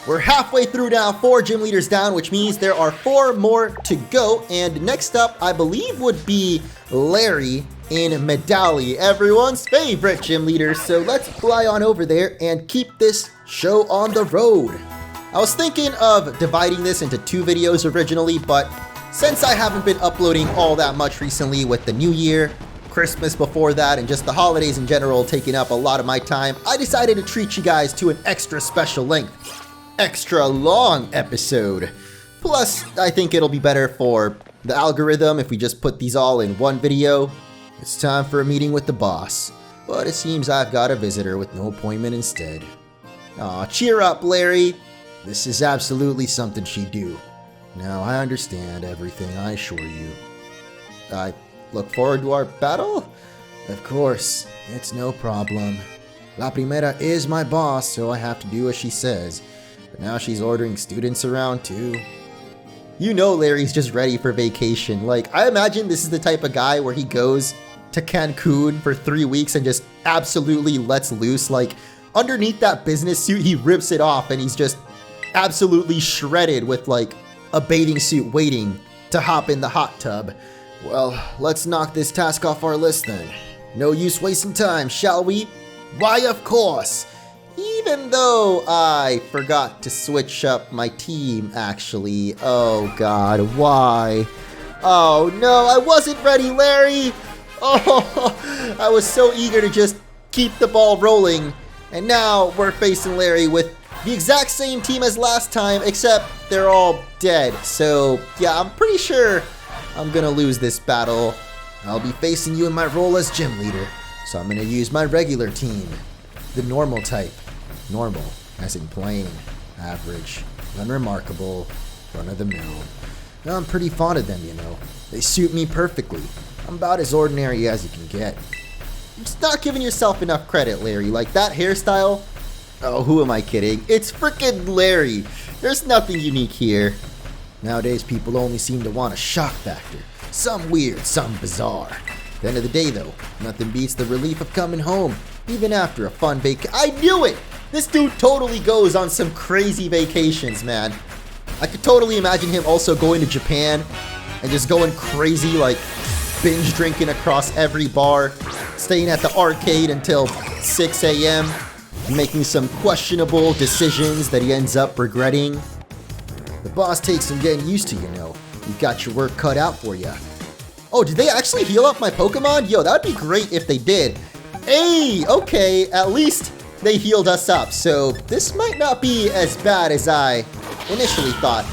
We're halfway through now, 4 gym leaders down, which means there are 4 more to go. And next up, I believe, would be Larry in Medali, everyone's favorite gym leader. So let's fly on over there and keep this show on the road. I was thinking of dividing this into 2 videos originally, but since I haven't been uploading all that much recently with the new year, Christmas before that, and just the holidays in general taking up a lot of my time, I decided to treat you guys to an extra special length, extra long episode. Plus, I think it'll be better for the algorithm if we just put these all in one video. It's time for a meeting with the boss, but it seems I've got a visitor with no appointment instead. Aw, cheer up, Larry. This is absolutely something she'd do. Now, I understand everything, I assure you. I look forward to our battle? Of course, it's no problem. La Primera is my boss, so I have to do as she says. But now she's ordering students around too. You know Larry's just ready for vacation. Like, I imagine this is the type of guy where he goes to Cancun for 3 weeks and just absolutely lets loose. Like, underneath that business suit, he rips it off and he's just absolutely shredded with like a bathing suit waiting to hop in the hot tub. Well, let's knock this task off our list then. No use wasting time, shall we? Why, of course. Even though I forgot to switch up my team, actually. Oh God, why? Oh no, I wasn't ready, Larry. Oh, I was so eager to just keep the ball rolling. And now we're facing Larry with the exact same team as last time, except they're all dead. So yeah, I'm pretty sure I'm gonna lose this battle. I'll be facing you in my role as gym leader. So I'm gonna use my regular team. The normal type. Normal, as in plain, average, unremarkable, run-of-the-mill. I'm pretty fond of them, you know. They suit me perfectly. I'm about as ordinary as you can get. You're just not giving yourself enough credit, Larry. Like, that hairstyle? Oh, who am I kidding? It's frickin' Larry. There's nothing unique here. Nowadays, people only seem to want a shock factor. Some weird, some bizarre. At the end of the day, though, nothing beats the relief of coming home, even after a fun I knew it! This dude totally goes on some crazy vacations, man. I could totally imagine him also going to Japan and just going crazy, like binge drinking across every bar, staying at the arcade until 6 a.m., making some questionable decisions that he ends up regretting. The boss takes some getting used to, you know. You've got your work cut out for you. Oh, did they actually heal up my Pokemon? Yo, that would be great if they did. Hey, okay, at least they healed us up, so this might not be as bad as I initially thought.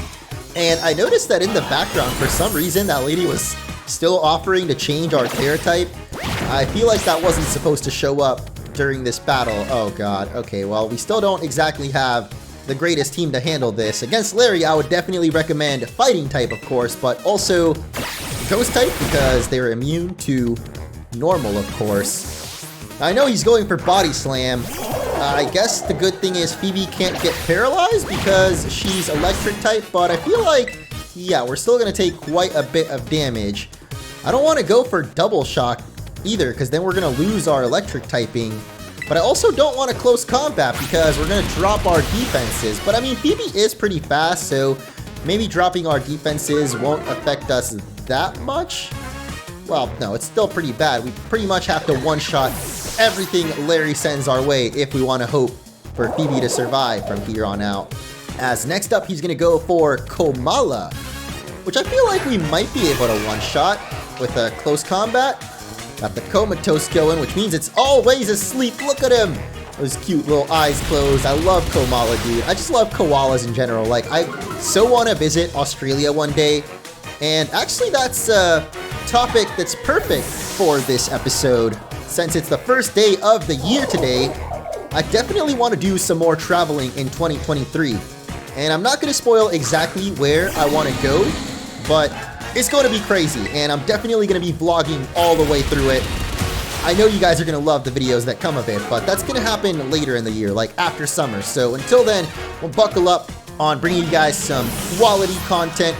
And I noticed that in the background, for some reason, that lady was still offering to change our Terra type. I feel like that wasn't supposed to show up during this battle. Oh God, okay, well, we still don't exactly have the greatest team to handle this. Against Larry, I would definitely recommend fighting type, of course, but also ghost type because they're immune to normal, of course. I know he's going for body slam. I guess the good thing is Phoebe can't get paralyzed because she's electric type, but I feel like, yeah, we're still going to take quite a bit of damage. I don't want to go for double shock either because then we're going to lose our electric typing. But I also don't want a close combat because we're going to drop our defenses. But I mean, Phoebe is pretty fast, so maybe dropping our defenses won't affect us that much. Well, no, it's still pretty bad. We pretty much have to one-shot everything Larry sends our way if we want to hope for Phoebe to survive from here on out. As next up, he's going to go for Komala, which I feel like we might be able to one-shot with a close combat. Got the comatose going, which means it's always asleep. Look at him. Those cute little eyes closed. I love Komala, dude. I just love koalas in general. Like, I so want to visit Australia one day. And actually, that's a topic that's perfect for this episode. Since it's the first day of the year today, I definitely want to do some more traveling in 2023. And I'm not going to spoil exactly where I want to go, but it's going to be crazy, and I'm definitely going to be vlogging all the way through it. I know you guys are going to love the videos that come of it, but that's going to happen later in the year, like after summer. So until then, we'll buckle up on bringing you guys some quality content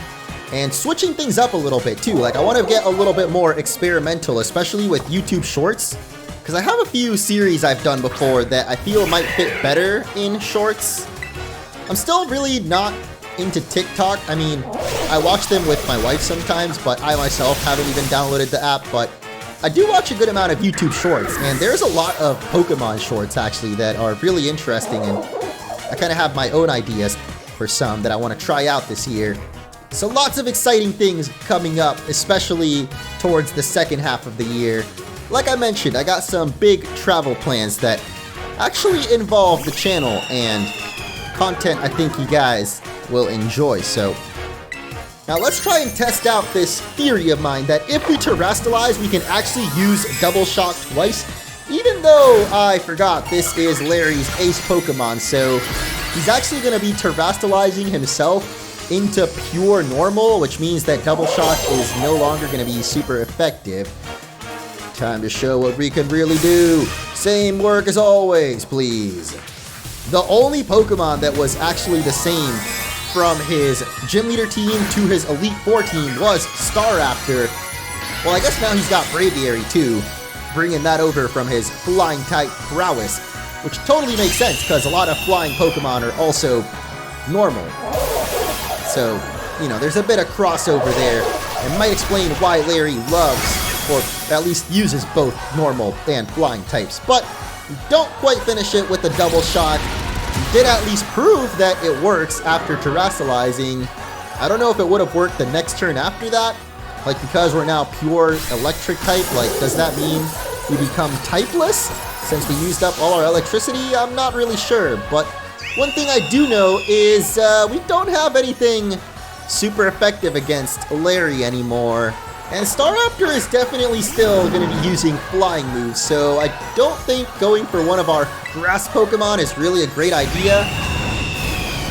and switching things up a little bit too. Like, I want to get a little bit more experimental, especially with YouTube Shorts, because I have a few series I've done before that I feel might fit better in Shorts. I'm still really not into TikTok. I mean, I watch them with my wife sometimes, but I myself haven't even downloaded the app. But I do watch a good amount of YouTube Shorts, and there's a lot of Pokemon Shorts actually that are really interesting, and I kind of have my own ideas for some that I want to try out this year. So lots of exciting things coming up, especially towards the second half of the year. Like I mentioned, I got some big travel plans that actually involve the channel and content I think you guys will enjoy. So now let's try and test out this theory of mine that if we terrestrialize, we can actually use double shock twice, even though I forgot this is Larry's ace Pokemon. So he's actually going to be terrestrializing himself into pure normal, which means that double shock is no longer going to be super effective. Time to show what we can really do. Same work as always, please. The only Pokemon that was actually the same from his Gym Leader team to his Elite Four team was Staraptor. Well, I guess now he's got Braviary too, bringing that over from his flying type prowess, which totally makes sense because a lot of flying Pokemon are also normal. So, you know, there's a bit of crossover there. It might explain why Larry loves, or at least uses, both normal and flying types. But we don't quite finish it with the double shot. We did at least prove that it works after terrestrializing. I don't know if it would have worked the next turn after that. Like, because we're now pure electric type, like, does that mean we become typeless since we used up all our electricity? I'm not really sure, but one thing I do know is we don't have anything super effective against Larry anymore. And Staraptor is definitely still going to be using flying moves, so I don't think going for one of our grass Pokemon is really a great idea.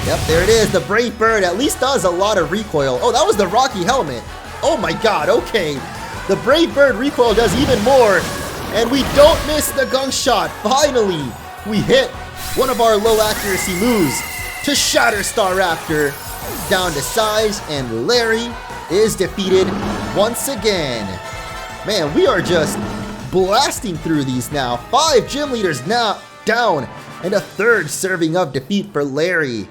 Yep, there it is. The Brave Bird at least does a lot of recoil. Oh, that was the Rocky Helmet. Oh my god, okay. The Brave Bird recoil does even more. And we don't miss the gunk shot. Finally, we hit one of our low accuracy moves to shatter Staraptor down to size, and Larry is defeated once again. Man, we are just blasting through these now. 5 gym leaders now down, and a 3rd serving of defeat for Larry.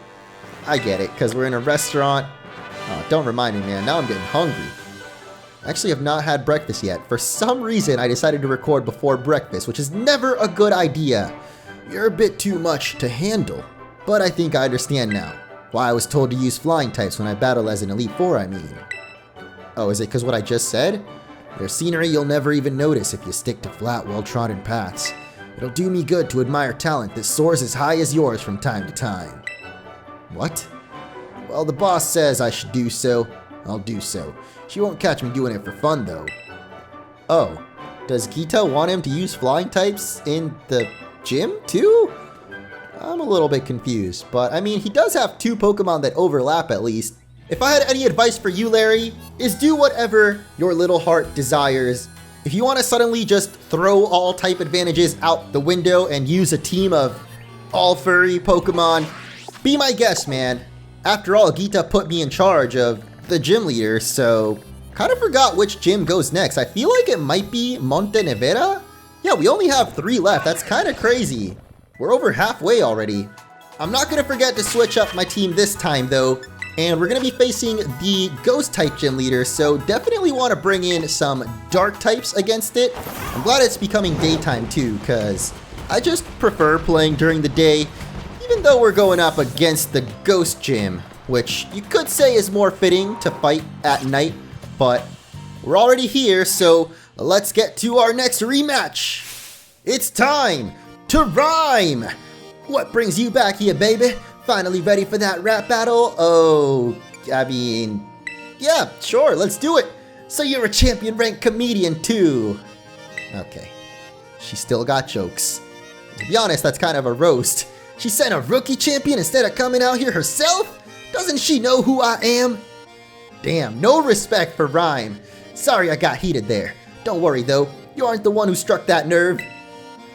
I get it, because we're in a restaurant. Oh, don't remind me, man. Now I'm getting hungry. I actually have not had breakfast yet. For some reason, I decided to record before breakfast, which is never a good idea. You're a bit too much to handle. But I think I understand now why I was told to use flying types when I battle as an Elite Four, I mean. Oh, is it because what I just said? There's scenery you'll never even notice if you stick to flat, well-trodden paths. It'll do me good to admire talent that soars as high as yours from time to time. What? Well, the boss says I should do so. I'll do so. She won't catch me doing it for fun, though. Oh, does Geeta want him to use flying types in the gym, too? I'm a little bit confused, but I mean, he does have 2 Pokemon that overlap at least. If I had any advice for you, Larry, is do whatever your little heart desires. If you want to suddenly just throw all type advantages out the window and use a team of all furry Pokemon, be my guest, man. After all, Geeta put me in charge of the gym leader, so kind of forgot which gym goes next. I feel like it might be Montenevera? Yeah, we only have 3 left. That's kind of crazy. We're over halfway already. I'm not going to forget to switch up my team this time, though. And we're going to be facing the Ghost type gym leader, so definitely want to bring in some Dark types against it. I'm glad it's becoming daytime too, because I just prefer playing during the day, even though we're going up against the Ghost gym, which you could say is more fitting to fight at night, but we're already here, so let's get to our next rematch. It's time to Ryme! What brings you back here, baby? Finally ready for that rap battle? Oh, I mean, yeah, sure, let's do it. So you're a champion ranked comedian too. Okay, she still got jokes. To be honest, that's kind of a roast. She sent a rookie champion instead of coming out here herself? Doesn't she know who I am? Damn, no respect for Ryme. Sorry I got heated there. Don't worry though, you aren't the one who struck that nerve.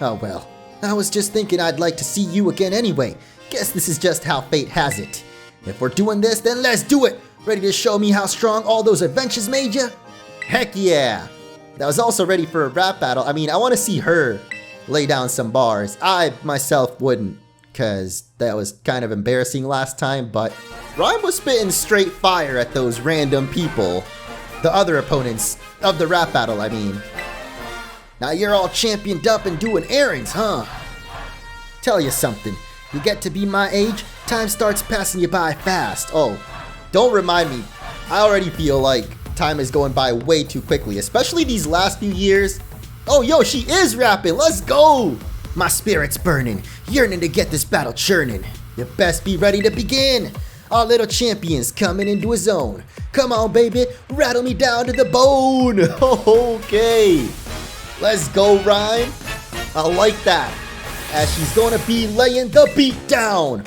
Oh well, I was just thinking I'd like to see you again anyway. Guess this is just how fate has it. If we're doing this, then let's do it! Ready to show me how strong all those adventures made ya? Heck yeah! That was also ready for a rap battle. I mean, I want to see her lay down some bars. I myself wouldn't, because that was kind of embarrassing last time, but Ryme was spitting straight fire at those random people. The other opponents of the rap battle, I mean. Now you're all championed up and doing errands, huh? Tell you something. You get to be my age, time starts passing you by fast. Oh, don't remind me. I already feel like time is going by way too quickly, especially these last few years. Oh, yo, she is rapping. Let's go. My spirit's burning, yearning to get this battle churning. You best be ready to begin. Our little champion's coming into his own. Come on, baby, rattle me down to the bone. Okay. Let's go, Ryme. I like that. As she's gonna be laying the beat down.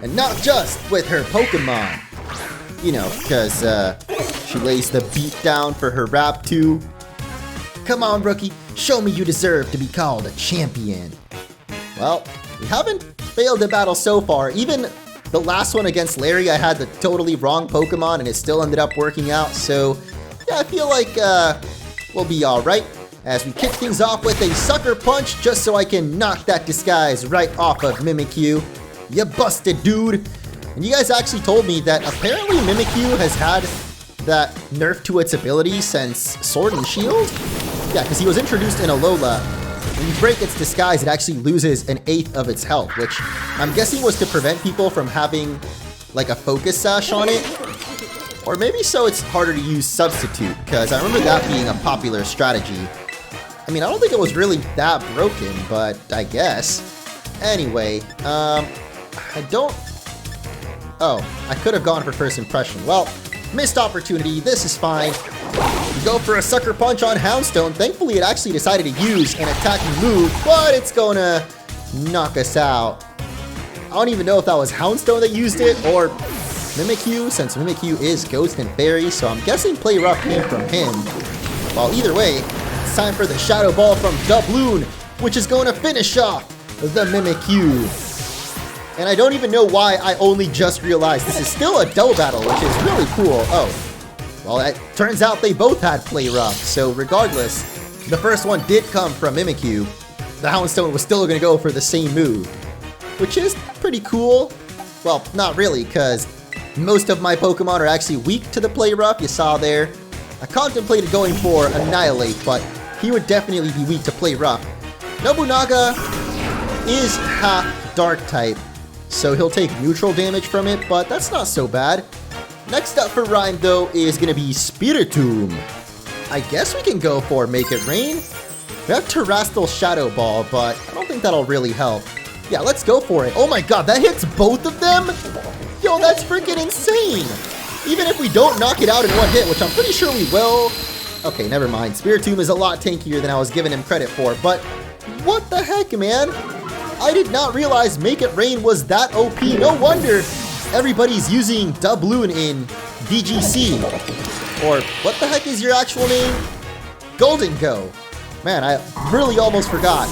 And not just with her Pokemon. You know, because she lays the beat down for her rap too. Come on, rookie, show me you deserve to be called a champion. Well, we haven't failed a battle so far. Even The last one against Larry, I had the totally wrong Pokemon and it still ended up working out. So yeah, I feel like we'll be alright as we kick things off with a Sucker Punch just so I can knock that disguise right off of Mimikyu. You busted, dude. And you guys actually told me that apparently Mimikyu has had that nerf to its ability since Sword and Shield? Yeah, because he was introduced in Alola. When you break its disguise, it actually loses an 1/8 of its health, which I'm guessing was to prevent people from having like a focus sash on it. Or maybe so it's harder to use Substitute, because I remember that being a popular strategy. I mean, I don't think it was really that broken, but I guess. Anyway, I don't... Oh, I could have gone for first impression. Well, missed opportunity, this is fine. You go for a Sucker Punch on Houndstone. Thankfully, it actually decided to use an attacking move, but it's gonna knock us out. I don't even know if that was Houndstone that used it, or Mimikyu, since Mimikyu is Ghost and Fairy, so I'm guessing Play Rough came from him. Well, either way, it's time for the Shadow Ball from Doubloon, which is going to finish off the Mimikyu. And I don't even know why I only just realized this is still a double battle, which is really cool. Oh, well, it turns out they both had Play Rough, so regardless, the first one did come from Mimikyu. The Houndstone was still going to go for the same move, which is pretty cool. Well, not really, because most of my Pokemon are actually weak to the Play Rough, you saw there. I contemplated going for Annihilate, but he would definitely be weak to Play Rough. Nobunaga is half Dark type, so he'll take neutral damage from it, but that's not so bad. Next up for Ryme, though, is going to be Spiritomb. I guess we can go for Make It Rain. We have Terastal Shadow Ball, but I don't think that'll really help. Yeah, let's go for it. Oh my god, that hits both of them? Yo, that's freaking insane! Even if we don't knock it out in one hit, which I'm pretty sure we will. Okay, never mind. Spiritomb is a lot tankier than I was giving him credit for, but what the heck, man? I did not realize Make It Rain was that OP. No wonder everybody's using Doubloon in VGC. Or what the heck is your actual name? Golden Go. Man, I really almost forgot.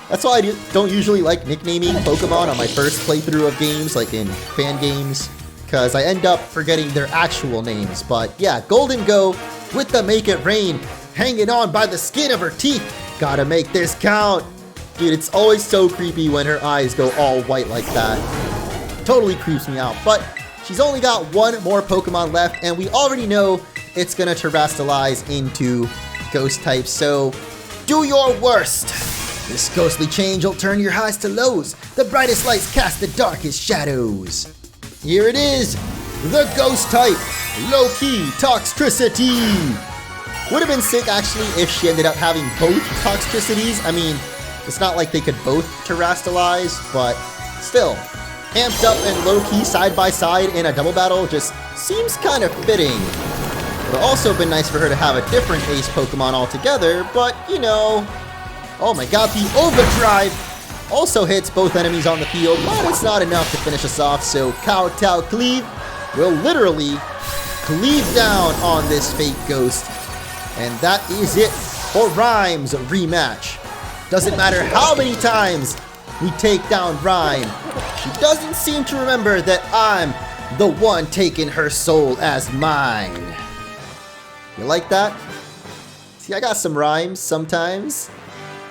That's why I don't usually like nicknaming Pokemon on my first playthrough of games, like in fan games, because I end up forgetting their actual names. But yeah, Golden Go with the Make It Rain, hanging on by the skin of her teeth. Gotta make this count. Dude, it's always so creepy when her eyes go all white like that. Totally creeps me out, but she's only got one more Pokemon left, and we already know it's gonna Terrastalize into Ghost type, so do your worst. This ghostly change will turn your highs to lows. The brightest lights cast the darkest shadows. Here it is, the Ghost type, low-key Toxtricity. Would have been sick actually if she ended up having both Toxtricities. I mean, it's not like they could both Terrastalize, but still, amped up and low-key side by side in a double battle just seems kind of fitting. It would also been nice for her to have a different ace Pokemon altogether, but you know. Oh my god, the Overdrive also hits both enemies on the field, but it's not enough to finish us off, so Kowtow Cleave will literally cleave down on this fake ghost. And that is it for Ryme's rematch. Doesn't matter how many times we take down Ryme, she doesn't seem to remember that I'm the one taking her soul as mine. You like that? See, I got some rhymes sometimes.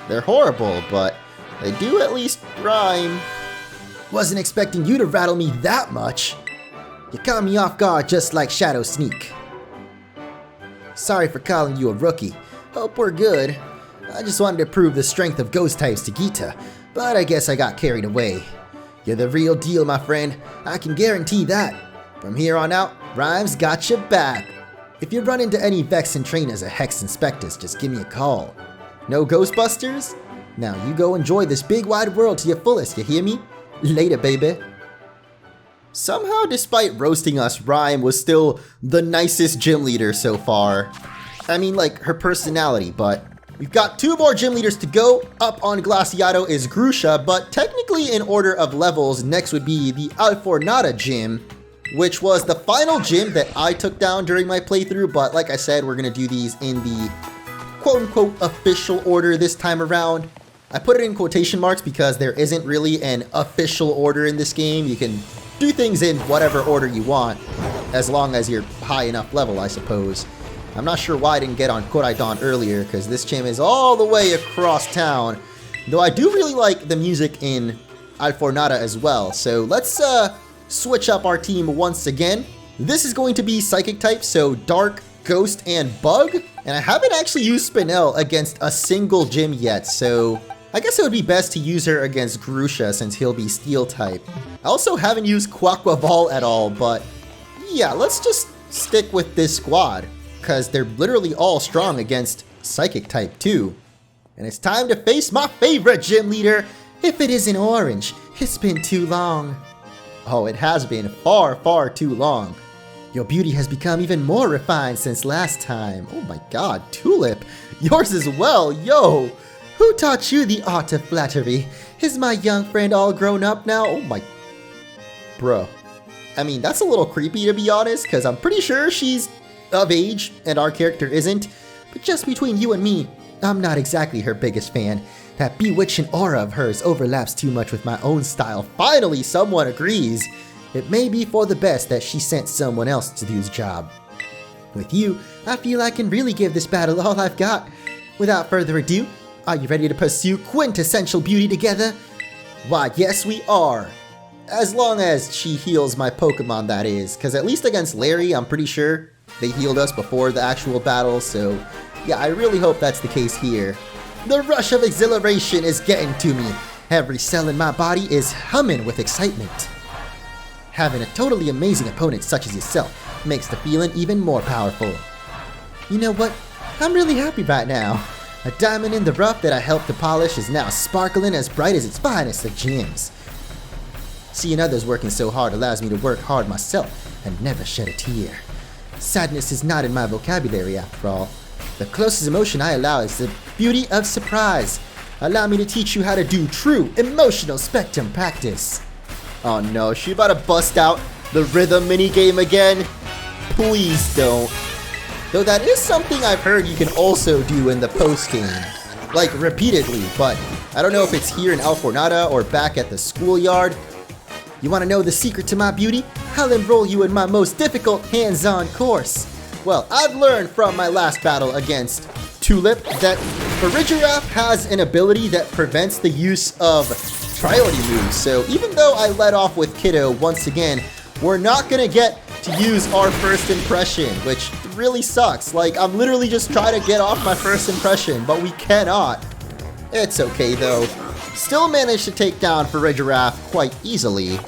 They're horrible, but they do at least rhyme. Wasn't expecting you to rattle me that much. You caught me off guard just like Shadow Sneak. Sorry for calling you a rookie. Hope we're good. I just wanted to prove the strength of ghost types to Geeta, but I guess I got carried away. You're the real deal, my friend. I can guarantee that. From here on out, Ryme's got your back. If you run into any Vexen trainers or Hex Inspectors, just give me a call. No Ghostbusters? Now you go enjoy this big wide world to your fullest, you hear me? Later, baby. Somehow, despite roasting us, Ryme was still the nicest gym leader so far. I mean, like, her personality, but we've got 2 more gym leaders to go. Up on Glaciado is Grusha, but technically in order of levels, next would be the Alfornada gym, which was the final gym that I took down during my playthrough, but like I said, we're gonna do these in the quote-unquote official order this time around. I put it in quotation marks because there isn't really an official order in this game. You can do things in whatever order you want, as long as you're high enough level, I suppose. I'm not sure why I didn't get on Koraidon earlier, because this gym is all the way across town. Though I do really like the music in Alfornada as well. So let's switch up our team once again. This is going to be Psychic type, so Dark, Ghost, and Bug. And I haven't actually used Spinel against a single gym yet, so I guess it would be best to use her against Grusha since he'll be Steel type. I also haven't used Quaquaval at all, but yeah, let's just stick with this squad, because they're literally all strong against Psychic type too. And it's time to face my favorite gym leader. If it isn't orange, it's been too long. Oh, it has been far, far too long. Your beauty has become even more refined since last time. Oh my god, Tulip, yours as well, yo! Who taught you the art of flattery? Is my young friend all grown up now? Oh my... Bro. I mean, that's a little creepy to be honest, because I'm pretty sure she's of age and our character isn't. But just between you and me, I'm not exactly her biggest fan. That bewitching aura of hers overlaps too much with my own style. Finally, someone agrees. It may be for the best that she sent someone else to do the job. With you, I feel I can really give this battle all I've got. Without further ado, are you ready to pursue quintessential beauty together? Why, yes we are. As long as she heals my Pokemon, that is. Because at least against Larry, I'm pretty sure they healed us before the actual battle, so yeah, I really hope that's the case here. The rush of exhilaration is getting to me. Every cell in my body is humming with excitement. Having a totally amazing opponent such as yourself makes the feeling even more powerful. You know what? I'm really happy right now. A diamond in the rough that I helped to polish is now sparkling as bright as its finest of gems. Seeing others working so hard allows me to work hard myself and never shed a tear. Sadness is not in my vocabulary after all. The closest emotion I allow is the beauty of surprise. Allow me to teach you how to do true emotional spectrum practice. Oh no, she about to bust out the rhythm minigame again? Please don't. Though that is something I've heard you can also do in the post-game. Like, repeatedly, but I don't know if it's here in Alfornada or back at the schoolyard. You want to know the secret to my beauty? I'll enroll you in my most difficult hands-on course. Well, I've learned from my last battle against Tulip that Farigiraf has an ability that prevents the use of priority moves. So even though I led off with Kiddo once again, we're not going to get to use our first impression, which really sucks. Like, I'm literally just trying to get off my first impression, but we cannot. It's okay though. Still managed to take down Farigiraf quite easily.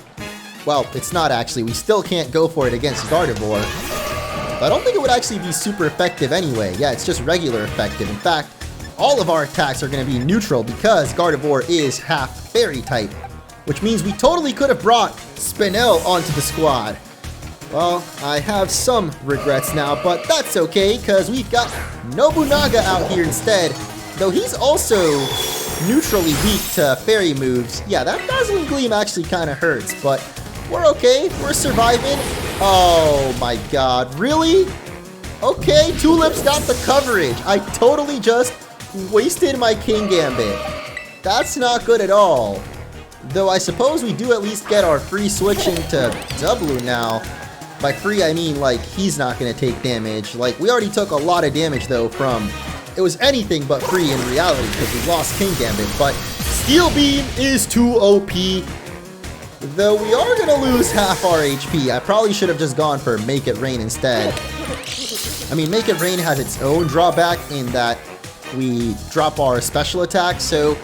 Well, it's not actually. We still can't go for it against Gardevoir. But I don't think it would actually be super effective anyway. Yeah, it's just regular effective. In fact, all of our attacks are going to be neutral because Gardevoir is half fairy type. Which means we totally could have brought Spinel onto the squad. Well, I have some regrets now, but that's okay because we've got Nobunaga out here instead. Though he's also neutrally weak to fairy moves. Yeah, that Dazzling Gleam actually kind of hurts, but we're okay. We're surviving. Oh my god, really? Okay, Tulip's got the coverage. I totally just wasted my King Gambit. That's not good at all. Though I suppose we do at least get our free switch into W now. By free, I mean, like, he's not going to take damage. Like, we already took a lot of damage, though, from... It was anything but free in reality, because we lost King Gambit. But Steel Beam is too OP. Though we are going to lose half our HP. I probably should have just gone for Make It Rain instead. I mean, Make It Rain has its own drawback in that we drop our special attack. So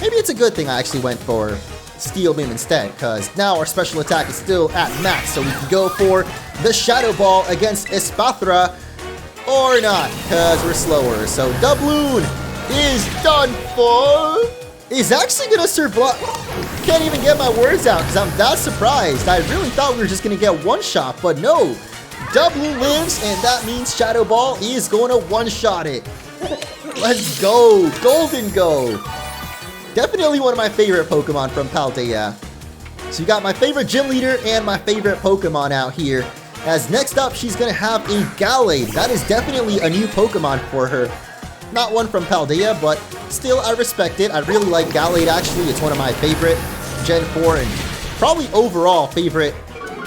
maybe it's a good thing I actually went for Steel Beam instead, because now our special attack is still at max, so we can go for the Shadow Ball against Espathra, or not, because we're slower. So Doubloon is done for. Is actually going to survive. Can't even get my words out, because I'm that surprised. I really thought we were just going to get one shot, but no. Doubloon lives, and that means Shadow Ball is going to one-shot it. Let's go. Golden Go. Definitely one of my favorite Pokemon from Paldea. So you got my favorite gym leader and my favorite Pokemon out here. As next up, she's going to have a Gallade. That is definitely a new Pokemon for her. Not one from Paldea, but still I respect it. I really like Gallade actually. It's one of my favorite Gen 4 and probably overall favorite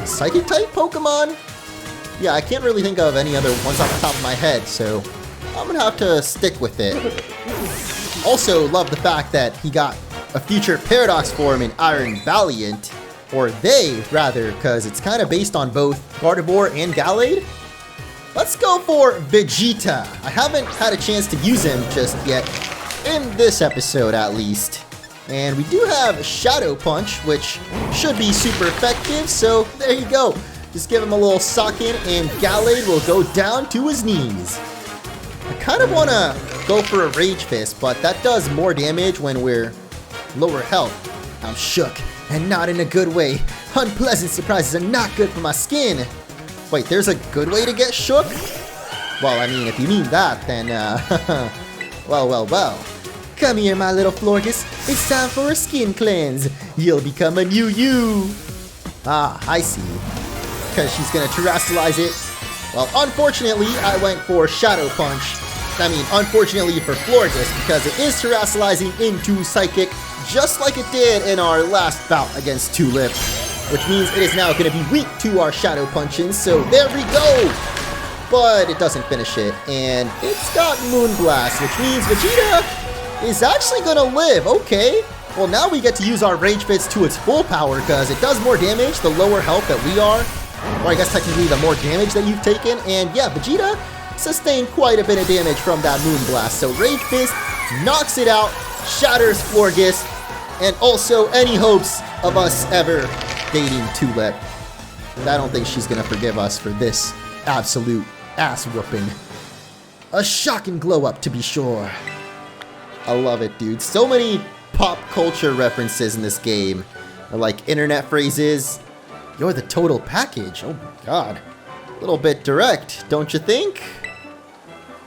Psychic type Pokemon. Yeah, I can't really think of any other ones off the top of my head, so I'm gonna have to stick with it. Also love the fact that he got a future Paradox form in Iron Valiant, or they rather, because it's kind of based on both Gardevoir and Gallade. Let's go for Vegeta. I haven't had a chance to use him just yet, in this episode at least. And we do have Shadow Punch, which should be super effective, so there you go. Just give him a little sock in, and Gallade will go down to his knees. I kind of want to go for a Rage Fist, but that does more damage when we're lower health. I'm shook, and not in a good way. Unpleasant surprises are not good for my skin. Wait, there's a good way to get shook? Well, I mean, if you mean that, then, well. Come here, my little Florgus. It's time for a skin cleanse. You'll become a new you. Ah, I see. Because she's gonna terrestrialize it. Well, unfortunately, I went for Shadow Punch. I mean, unfortunately for Florgus, because it is terrestrializing into Psychic, just like it did in our last bout against Tulip. Which means it is now going to be weak to our Shadow Punches, so there we go! But it doesn't finish it, and it's got Moonblast, which means Vegeta is actually going to live, okay. Well, now we get to use our Rage Fist to its full power, because it does more damage the lower health that we are. Or I guess technically the more damage that you've taken, and yeah, Vegeta sustained quite a bit of damage from that Moonblast. So Rage Fist knocks it out, shatters Florgus, and also any hopes of us ever dating Tulip. And I don't think she's gonna forgive us for this absolute ass whooping. A shocking glow up, to be sure. I love it, dude. So many pop culture references in this game. Or like internet phrases. You're the total package. Oh my god. A little bit direct, don't you think?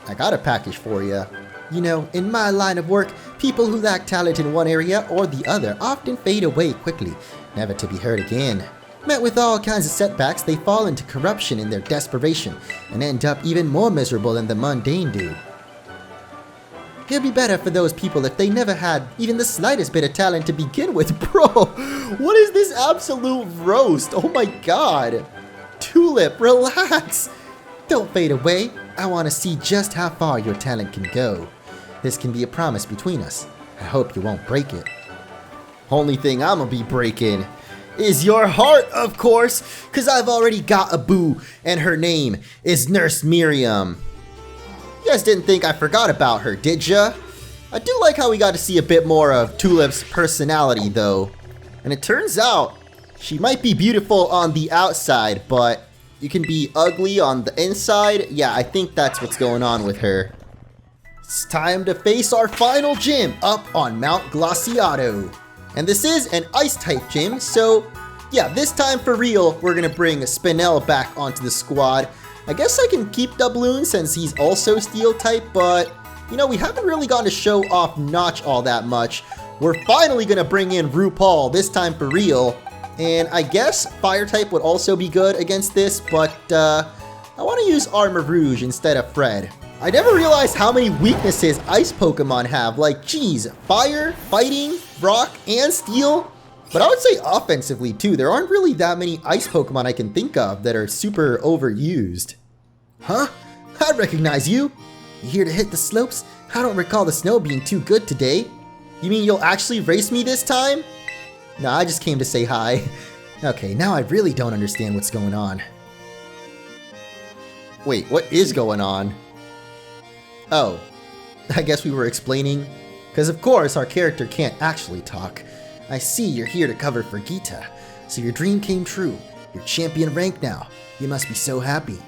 I got a package for you. You know, in my line of work, people who lack talent in one area or the other often fade away quickly, never to be heard again. Met with all kinds of setbacks, they fall into corruption in their desperation and end up even more miserable than the mundane do. It'd be better for those people if they never had even the slightest bit of talent to begin with. Bro, what is this absolute roast? Oh my god. Tulip, relax. Don't fade away. I want to see just how far your talent can go. This can be a promise between us. I hope you won't break it. Only thing I'ma be breaking is your heart, of course, because I've already got a boo, and her name is Nurse Miriam. You guys didn't think I forgot about her, did ya? I do like how we got to see a bit more of Tulip's personality, though. And it turns out, she might be beautiful on the outside, but you can be ugly on the inside. Yeah, I think that's what's going on with her. It's time to face our final gym up on Mount Glaciato. And this is an Ice-type gym, so yeah, this time for real, we're gonna bring Spinel back onto the squad. I guess I can keep Doubloon since he's also Steel-type, but you know, we haven't really gotten to show off Notch all that much. We're finally gonna bring in RuPaul, this time for real. And I guess Fire-type would also be good against this, but I want to use Armor Rouge instead of Fred. I never realized how many weaknesses Ice Pokemon have, like, geez, Fire, Fighting, Rock, and Steel. But I would say offensively too, there aren't really that many Ice Pokemon I can think of that are super overused. Huh? I recognize you! You here to hit the slopes? I don't recall the snow being too good today. You mean you'll actually race me this time? No, I just came to say hi. Okay, now I really don't understand what's going on. Wait, what is going on? Oh, I guess we were explaining. Because of course our character can't actually talk. I see you're here to cover for Geeta. So your dream came true. You're champion rank now. You must be so happy.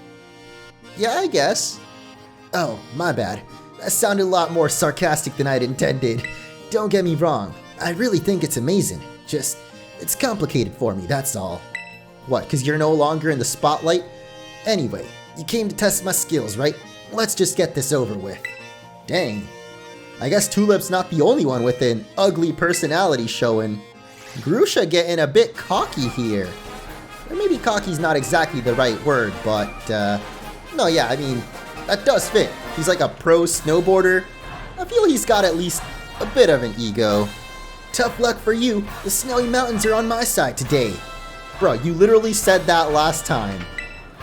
Yeah, I guess. Oh, my bad. That sounded a lot more sarcastic than I'd intended. Don't get me wrong. I really think it's amazing. Just, it's complicated for me, that's all. What, because you're no longer in the spotlight? Anyway, you came to test my skills, right? Let's just get this over with. Dang. I guess Tulip's not the only one with an ugly personality showing. Grusha getting a bit cocky here. Or maybe cocky's not exactly the right word, but, no, yeah, I mean, that does fit. He's like a pro snowboarder, I feel he's got at least a bit of an ego. Tough luck for you, the snowy mountains are on my side today. Bro, you literally said that last time.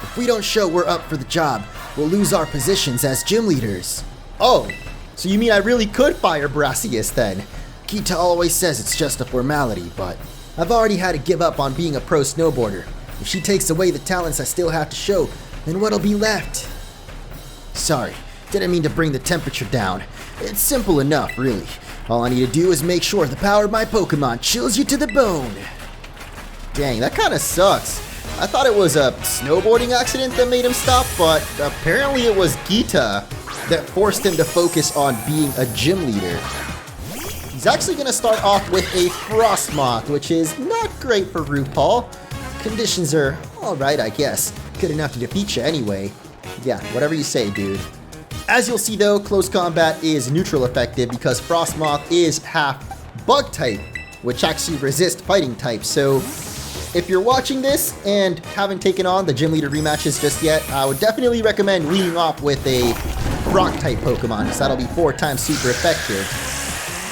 If we don't show we're up for the job, we'll lose our positions as gym leaders. Oh, so you mean I really could fire Brassius then? Geeta always says it's just a formality, but I've already had to give up on being a pro snowboarder. If she takes away the talents I still have to show, then what'll be left? Sorry, didn't mean to bring the temperature down. It's simple enough, really. All I need to do is make sure the power of my Pokemon chills you to the bone. Dang, that kinda sucks. I thought it was a snowboarding accident that made him stop, but apparently it was Geeta that forced him to focus on being a gym leader. He's actually going to start off with a Frostmoth, which is not great for RuPaul. Conditions are alright, I guess. Good enough to defeat you anyway. Yeah, whatever you say, dude. As you'll see though, close combat is neutral effective because Frostmoth is half bug type, which actually resists fighting type. So if you're watching this and haven't taken on the gym leader rematches just yet, I would definitely recommend leading off with a rock type Pokemon, because that'll be 4 times super effective.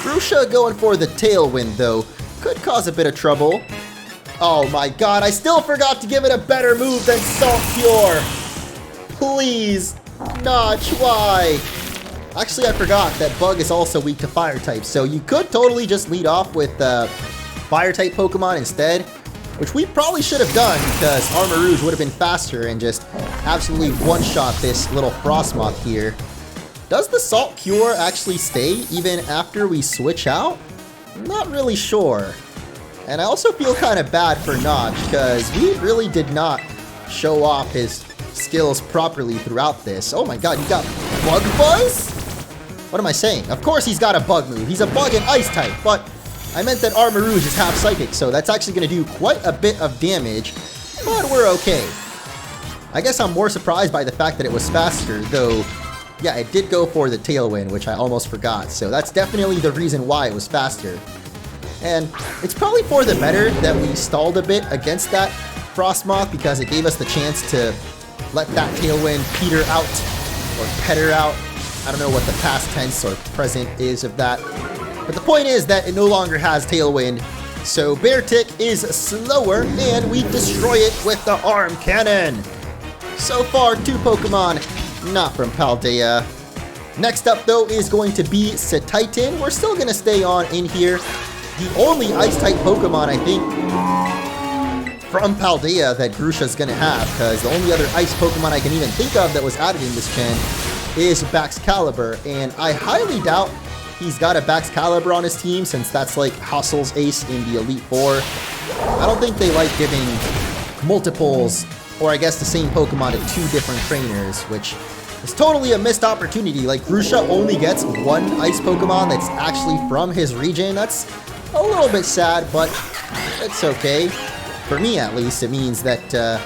Grusha going for the Tailwind though could cause a bit of trouble. Oh my god, I still forgot to give it a better move than Salt Cure. Please, Notch, why? Actually, I forgot that Bug is also weak to fire types, so you could totally just lead off with fire type Pokemon instead, which we probably should have done because Armarouge would have been faster and just absolutely one-shot this little Frostmoth here. Does the Salt Cure actually stay even after we switch out? I'm not really sure. And I also feel kind of bad for Notch because he really did not show off his skills properly throughout this. Oh my god, you got Bug Buzz? What am I saying? Of course he's got a bug move. He's a bug and ice type, but I meant that Armarouge is half psychic, so that's actually going to do quite a bit of damage, but we're okay. I guess I'm more surprised by the fact that it was faster, though, yeah, it did go for the Tailwind, which I almost forgot, so that's definitely the reason why it was faster. And it's probably for the better that we stalled a bit against that Frostmoth because it gave us the chance to let that Tailwind peter out, or petter out. I don't know what the past tense or present is of that. But the point is that it no longer has Tailwind, so Beartic is slower, and we destroy it with the Arm Cannon. So far, 2 Pokemon, not from Paldea. Next up, though, is going to be Cetitan. We're still going to stay on in here. The only Ice-type Pokemon, I think, from Paldea that Grusha's going to have, because the only other Ice Pokemon I can even think of that was added in this gen is Baxcalibur, and I highly doubt he's got a Baxcalibur on his team since that's like Hustle's ace in the Elite Four. I don't think they like giving multiples, or I guess the same Pokemon to 2 different trainers, which is totally a missed opportunity. Like, Grusha only gets 1 Ice Pokemon that's actually from his region. That's a little bit sad, but it's okay. For me, at least, it means that,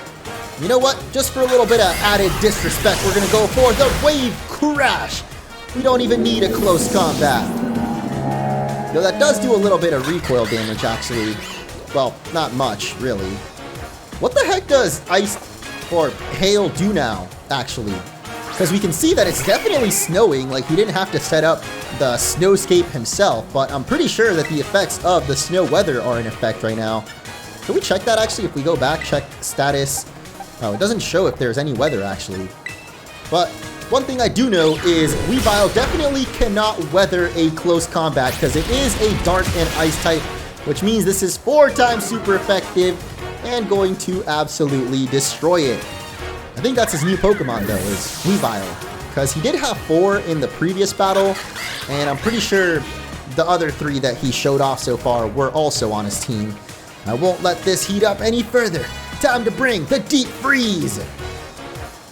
you know what? Just for a little bit of added disrespect, we're going to go for the Wave Crash. We don't even need a close combat. Though that does do a little bit of recoil damage, actually. Well, not much, really. What the heck does Ice or Hail do now, actually? Because we can see that it's definitely snowing, like he didn't have to set up the snowscape himself, but I'm pretty sure that the effects of the snow weather are in effect right now. Can we check that, actually? If we go back, check status. Oh, it doesn't show if there's any weather, actually. But one thing I do know is Weavile definitely cannot weather a close combat because it is a dark and ice type, which means this is 4 times super effective and going to absolutely destroy it. I think that's his new Pokemon though, is Weavile, because he did have 4 in the previous battle, and I'm pretty sure the other 3 that he showed off so far were also on his team. I won't let this heat up any further. Time to bring the Deep Freeze!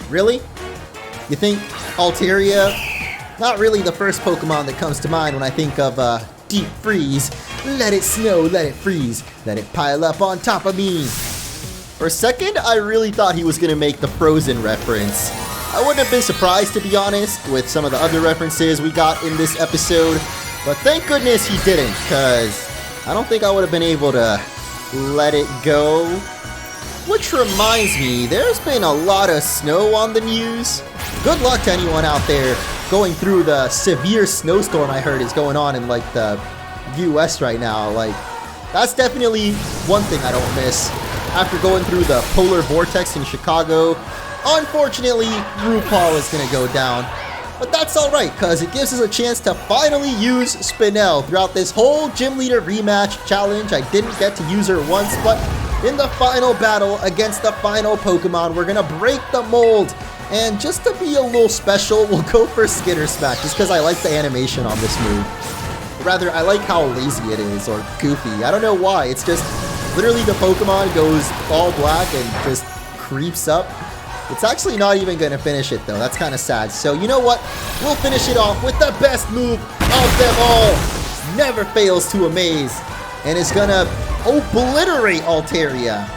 Really? You think Altaria? Not really the first Pokemon that comes to mind when I think of Deep Freeze. Let it snow, let it freeze, let it pile up on top of me. For a second, I really thought he was going to make the Frozen reference. I wouldn't have been surprised, to be honest, with some of the other references we got in this episode. But thank goodness he didn't, because I don't think I would have been able to let it go. Which reminds me, there's been a lot of snow on the news. good luck to anyone out there going through the severe snowstorm I heard is going on in like the US right now. Like, that's definitely one thing I don't miss. After going through the polar vortex in Chicago, unfortunately, RuPaul is going to go down. But that's alright, because it gives us a chance to finally use Spinel throughout this whole Gym Leader rematch challenge. I didn't get to use her once, but in the final battle against the final Pokemon, we're going to break the mold. And just to be a little special, we'll go for Skitter Smash, just because I like the animation on this move. Rather, I like how lazy it is, or goofy. I don't know why, it's just literally the Pokemon goes all black and just creeps up. It's actually not even going to finish it though, that's kind of sad. So you know what, we'll finish it off with the best move of them all. Never fails to amaze, and it's going to obliterate Altaria.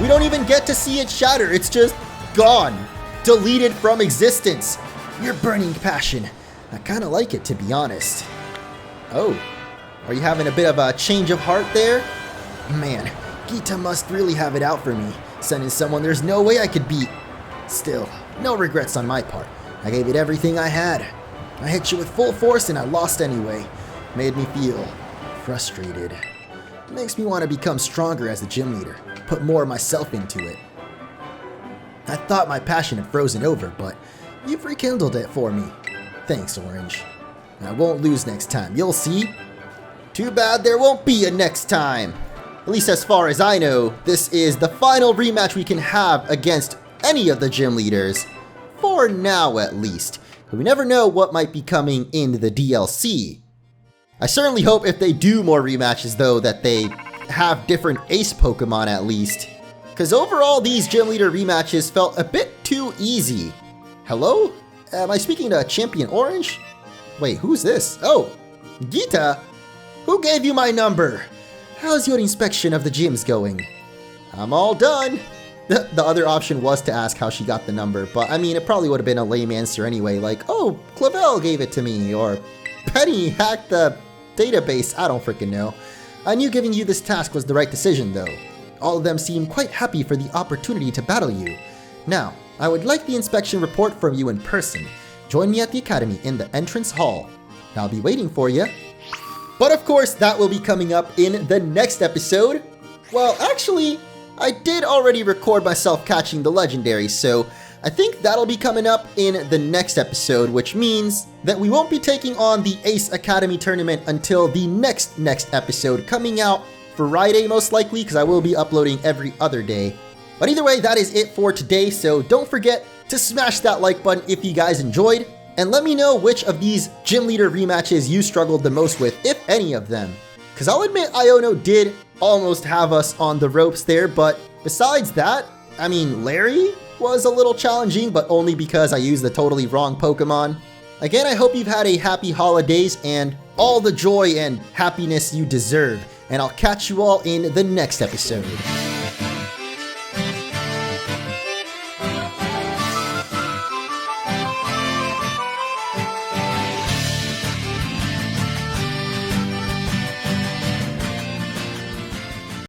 We don't even get to see it shatter, it's just gone. Deleted from existence. Your burning passion. I kind of like it, to be honest. Oh, are you having a bit of a change of heart there? Man, Geeta must really have it out for me, sending someone there's no way I could beat. Still, no regrets on my part. I gave it everything I had. I hit you with full force and I lost anyway. Made me feel frustrated. Makes me want to become stronger as a gym leader, put more of myself into it. I thought my passion had frozen over, but you've rekindled it for me. Thanks, Orange. I won't lose next time, you'll see. Too bad there won't be a next time. At least as far as I know, this is the final rematch we can have against any of the gym leaders. For now, at least. But we never know what might be coming in the DLC. I certainly hope if they do more rematches, though, that they have different ace Pokemon at least. Because overall, these gym leader rematches felt a bit too easy. Hello? Am I speaking to Champion Orange? Wait, who's this? Oh, Geeta? Who gave you my number? How's your inspection of the gyms going? I'm all done. The other option was to ask how she got the number, but I mean, it probably would have been a lame answer anyway, like, oh, Clavel gave it to me, or Penny hacked the database, I don't freaking know. I knew giving you this task was the right decision, though. All of them seem quite happy for the opportunity to battle you. Now, I would like the inspection report from you in person. Join me at the academy in the entrance hall. I'll be waiting for you. But of course, that will be coming up in the next episode. Well, actually, I did already record myself catching the legendary, so I think that'll be coming up in the next episode, which means that we won't be taking on the Ace Academy tournament until the next episode, coming out Friday most likely, because I will be uploading every other day. But either way, that is it for today, so don't forget to smash that like button if you guys enjoyed, and let me know which of these gym leader rematches you struggled the most with, if any of them. Because I'll admit Iono did almost have us on the ropes there, but besides that, I mean, Larry was a little challenging, but only because I used the totally wrong Pokemon. Again, I hope you've had a happy holidays and all the joy and happiness you deserve, and I'll catch you all in the next episode.